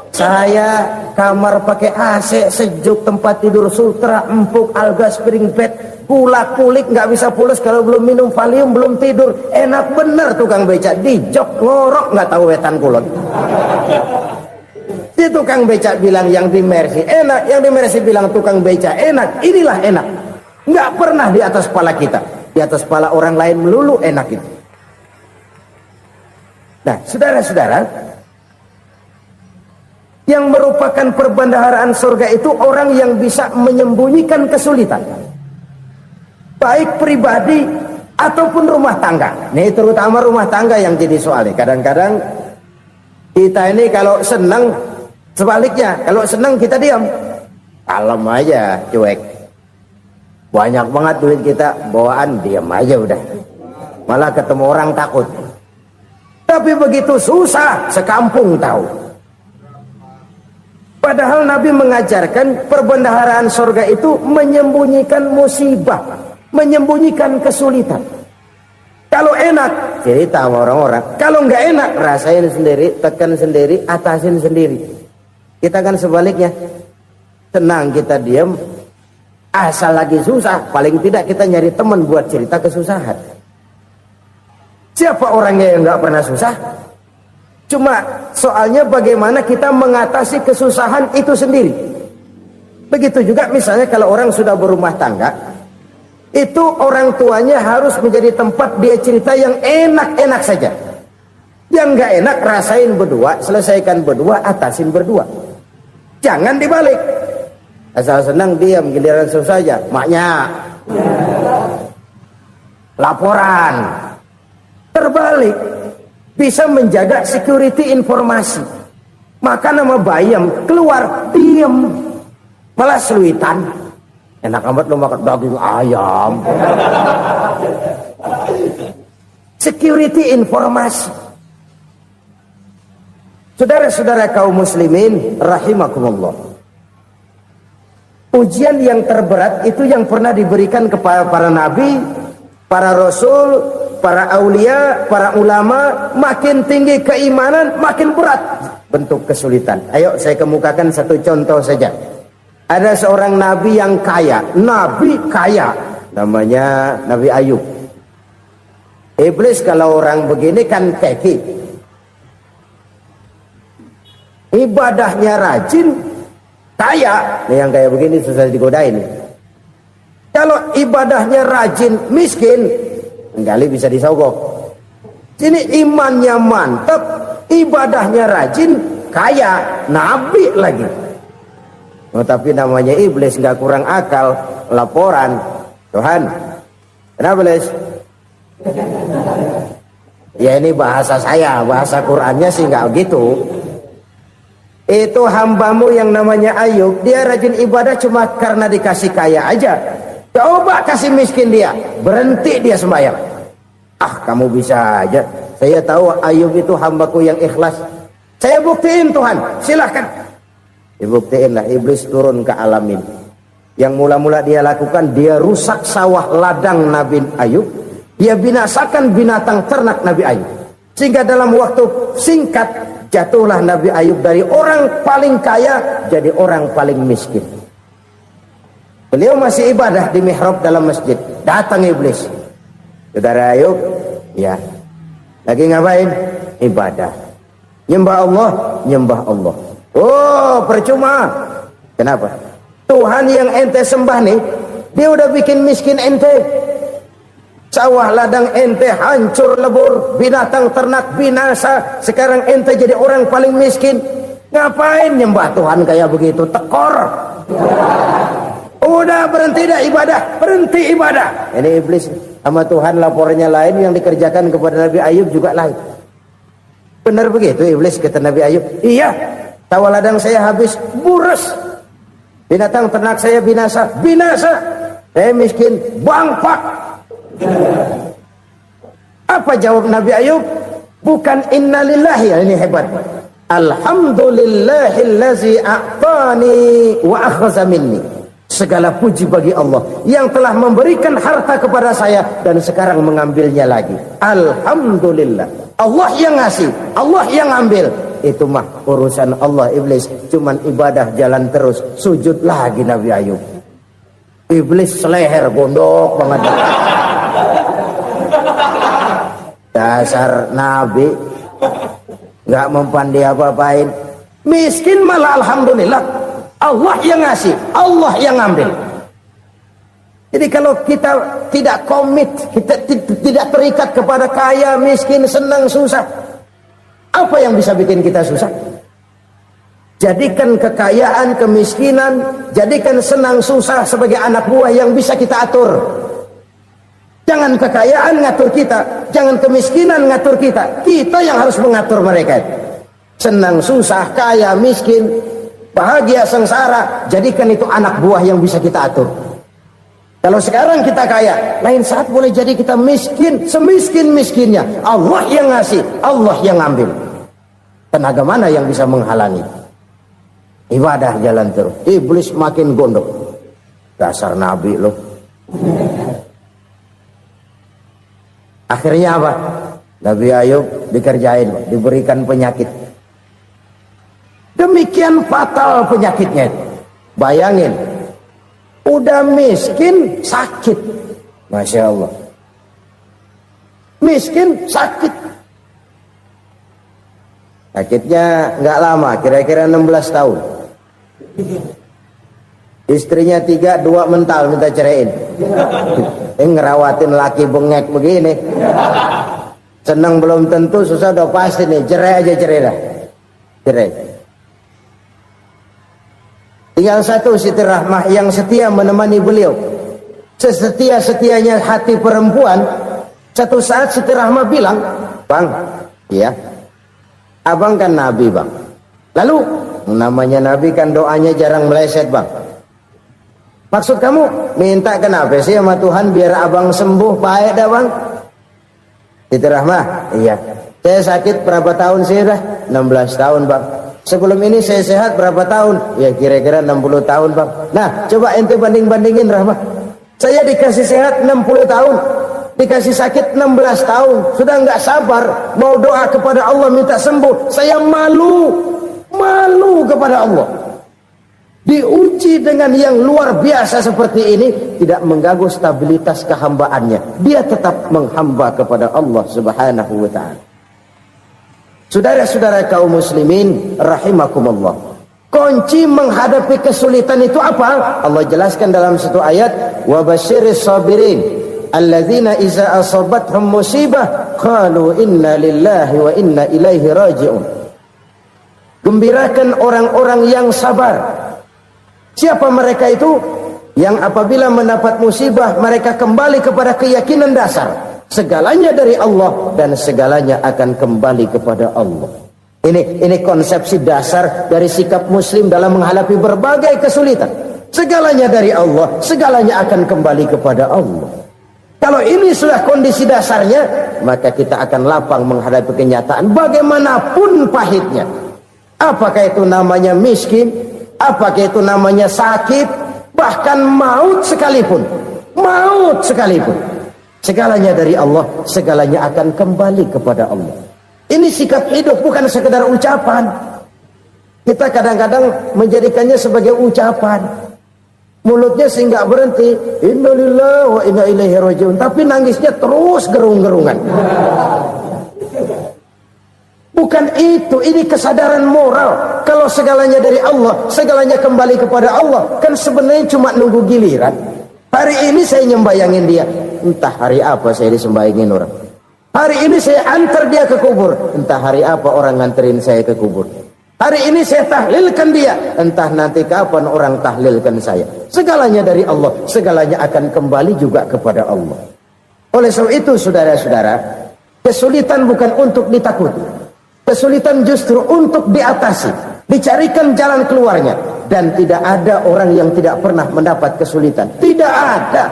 Saya kamar pakai AC, sejuk, tempat tidur sutra, empuk, alga, spring bed, kulak kulik, nggak bisa pulas kalau belum minum Valium, belum tidur. Enak bener tukang beca, di jok ngorok nggak tahu wetan kulon. Si tukang beca bilang yang di Mercy enak, yang di Mercy bilang tukang beca enak. Inilah enak, nggak pernah di atas kepala kita, di atas kepala orang lain melulu enak itu. Nah, saudara-saudara, yang merupakan perbendaharaan surga itu orang yang bisa menyembunyikan kesulitan, baik pribadi ataupun rumah tangga. Ini terutama rumah tangga yang jadi soalnya. Kadang-kadang kita ini kalau senang, sebaliknya kalau senang kita diam, kalem aja, cuek. Banyak banget duit kita bawaan, diam aja udah. Malah ketemu orang takut. Tapi begitu susah, sekampung tahu. Padahal Nabi mengajarkan perbendaharaan surga itu menyembunyikan musibah, menyembunyikan kesulitan. Kalau enak, cerita sama orang-orang. Kalau nggak enak, rasain sendiri, tekan sendiri, atasin sendiri. Kita kan sebaliknya, tenang kita diam, asal lagi susah, paling tidak kita nyari teman buat cerita kesusahan. Siapa orangnya yang nggak pernah susah? Cuma soalnya bagaimana kita mengatasi kesusahan itu sendiri. Begitu juga misalnya kalau orang sudah berumah tangga, itu orang tuanya harus menjadi tempat dia cerita yang enak-enak saja. Yang nggak enak rasain berdua, selesaikan berdua, atasin berdua. Jangan dibalik. Asal senang diam, giliran susah saja. Maknya laporan. Terbalik. Bisa menjaga security informasi. Maka nama bayam keluar diam, malah seluitan. Enak amat lo makan daging ayam. Security informasi. Saudara-saudara kaum muslimin rahimakumullah, ujian yang terberat itu yang pernah diberikan kepada para nabi, para rasul, para aulia, para ulama. Makin tinggi keimanan, makin berat bentuk kesulitan. Ayo saya kemukakan satu contoh saja. Ada seorang nabi yang kaya, nabi kaya, namanya Nabi Ayub. Iblis kalau orang begini kan keki, ibadahnya rajin, kaya. Nih yang kayak begini susah digodain. Kalau ibadahnya rajin, miskin, kali bisa disogok. Sini imannya mantap, ibadahnya rajin, kaya, nabi lagi. Oh, tapi namanya iblis nggak kurang akal. laporan. Tuhan, kenapa Les? Ya ini bahasa saya, bahasa Qur'annya sih nggak gitu. Itu hambamu yang namanya Ayub, dia rajin ibadah cuma karena dikasih kaya aja. Coba kasih miskin dia, berhenti dia sembahyang. Ah, kamu bisa aja. Saya tahu Ayub itu hambaku yang ikhlas. Saya buktiin Tuhan, silahkan. Dibuktiin lah, iblis turun ke alam ini. Yang mula-mula dia lakukan, dia rusak sawah ladang Nabi Ayub. Dia binasakan binatang ternak Nabi Ayub. Sehingga dalam waktu singkat, jatuhlah Nabi Ayub dari orang paling kaya jadi orang paling miskin. Beliau masih ibadah di mihrab dalam masjid. Datang iblis. Saudara Ayub, ya, lagi ngapain? Ibadah. Nyembah Allah, nyembah Allah. Oh, percuma. Kenapa? Tuhan yang ente sembah nih, dia udah bikin miskin ente. Sawah ladang ente hancur lebur, binatang ternak binasa. Sekarang ente jadi orang paling miskin. Ngapain nyembah Tuhan kayak begitu? Tekor. Udah berhenti dah ibadah, berhenti ibadah. Ini iblis sama Tuhan laporannya lain, yang dikerjakan kepada Nabi Ayub juga lain. Benar begitu iblis kata Nabi Ayub? Iya, sawah ladang saya habis, buras. Binatang ternak saya binasa, binasa. Saya miskin, bangpak. Apa jawab Nabi Ayub? Bukan innalillahi, ini hebat. Alhamdulillahillazi a'tani wa akhadha minni. Segala puji bagi Allah yang telah memberikan harta kepada saya dan sekarang mengambilnya lagi. Alhamdulillah. Allah yang ngasih, Allah yang ambil. Itu mah urusan Allah. Iblis cuman ibadah jalan terus, sujud lagi Nabi Ayub. Iblis seleher gondok banget. Dasar Nabi nggak mempan dia apa-apain. Miskin malah alhamdulillah. Allah yang ngasih, Allah yang ngambil. Jadi kalau kita tidak komit, kita tidak terikat kepada kaya, miskin, senang, susah, apa yang bisa bikin kita susah? Jadikan kekayaan, kemiskinan, jadikan senang, susah sebagai anak buah yang bisa kita atur. Jangan kekayaan ngatur kita, jangan kemiskinan ngatur kita. Kita yang harus mengatur mereka. Senang, susah, kaya, miskin, bahagia, sengsara, jadikan itu anak buah yang bisa kita atur. Kalau sekarang kita kaya, lain saat boleh jadi kita miskin, semiskin-miskinnya. Allah yang ngasih, Allah yang ngambil. Tenaga mana yang bisa menghalangi? Ibadah jalan terus. Iblis makin gondok. Dasar Nabi loh. Akhirnya apa? Nabi Ayub dikerjain, diberikan penyakit. Demikian fatal penyakitnya. Bayangin, udah miskin sakit. Masya Allah. Miskin sakit. Sakitnya nggak lama, kira-kira 16 tahun. Istrinya 3, 2 mental minta ceraiin. Ngerawatin laki bengek begini. Senang belum tentu, susah udah pasti nih. Cerai aja, cerai dah. Cerai. Tinggal satu Siti Rahmah yang setia menemani beliau. Sesetia-setianya hati perempuan. Satu saat Siti Rahmah bilang, "Bang, ya, abang kan Nabi bang. Lalu namanya Nabi kan doanya jarang meleset bang. Maksud kamu minta kenapa sih sama Tuhan biar abang sembuh baik dah bang?" Siti Rahmah, iya. Saya sakit berapa tahun sih dah? 16 tahun bang. Sebelum ini saya sehat berapa tahun? Ya kira-kira 60 tahun bang. Nah coba ente banding-bandingin Rahmah. Saya dikasih sehat 60 tahun. Dikasih sakit 16 tahun. Sudah nggak sabar. Mau doa kepada Allah minta sembuh. Saya malu. Malu kepada Allah. Diuji dengan yang luar biasa seperti ini. Tidak mengganggu stabilitas kehambaannya. Dia tetap menghamba kepada Allah subhanahu wa ta'ala. Saudara-saudara kaum muslimin rahimakumullah. Kunci menghadapi kesulitan itu apa? Allah jelaskan dalam satu ayat, wa basyiris sabirin alladzina iza asabathum musibah qalu inna lillahi wa inna ilaihi raji'un. Gembirakan orang-orang yang sabar. Siapa mereka itu? yang apabila mendapat musibah mereka kembali kepada keyakinan dasar segalanya dari Allah dan segalanya akan kembali kepada Allah. Ini konsepsi dasar dari sikap muslim dalam menghadapi berbagai kesulitan. Segalanya dari Allah, segalanya akan kembali kepada Allah. Kalau ini sudah kondisi dasarnya, maka kita akan lapang menghadapi kenyataan bagaimanapun pahitnya. Apakah itu namanya miskin, apakah itu namanya sakit, bahkan maut sekalipun. Maut sekalipun. Segalanya dari Allah, segalanya akan kembali kepada Allah. Ini sikap hidup, bukan sekedar ucapan. Kita kadang-kadang menjadikannya sebagai ucapan. Mulutnya sehingga berhenti, innalillahi wa inna ilaihi rajiun, tapi nangisnya terus gerung-gerungan. Bukan itu, ini kesadaran moral. Kalau segalanya dari Allah, segalanya kembali kepada Allah, kan sebenarnya cuma nunggu giliran. Hari ini saya nyembayangin dia, entah hari apa saya disembayangin orang. Hari ini saya antar dia ke kubur, entah hari apa orang nganterin saya ke kubur. Hari ini saya tahlilkan dia, entah nanti kapan orang tahlilkan saya. Segalanya dari Allah, segalanya akan kembali juga kepada Allah. Oleh sebab itu saudara-saudara, kesulitan bukan untuk ditakuti. Kesulitan justru untuk diatasi, dicarikan jalan keluarnya. Dan tidak ada orang yang tidak pernah mendapat kesulitan. Tidak ada.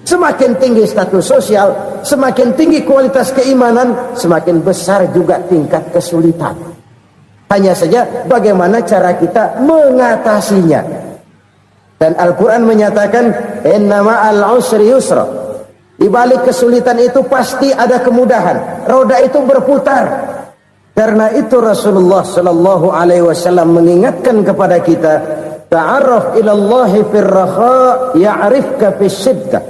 Semakin tinggi status sosial, semakin tinggi kualitas keimanan, semakin besar juga tingkat kesulitan. Hanya saja bagaimana cara kita mengatasinya. Dan Al-Quran menyatakan, inna ma'al usri yusra. Di balik kesulitan itu pasti ada kemudahan. Roda itu berputar. Karena itu Rasulullah sallallahu alaihi wasallam mengingatkan kepada kita, ta'arraf ilallahi firraha ya'rifka fisyiddah.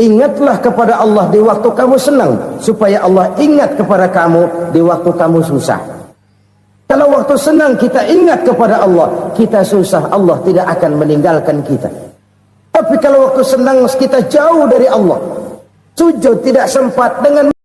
Ingatlah kepada Allah di waktu kamu senang, supaya Allah ingat kepada kamu di waktu kamu susah. Kalau waktu senang kita ingat kepada Allah, kita susah, Allah tidak akan meninggalkan kita. Tapi kalau waktu senang kita jauh dari Allah, sujud tidak sempat dengan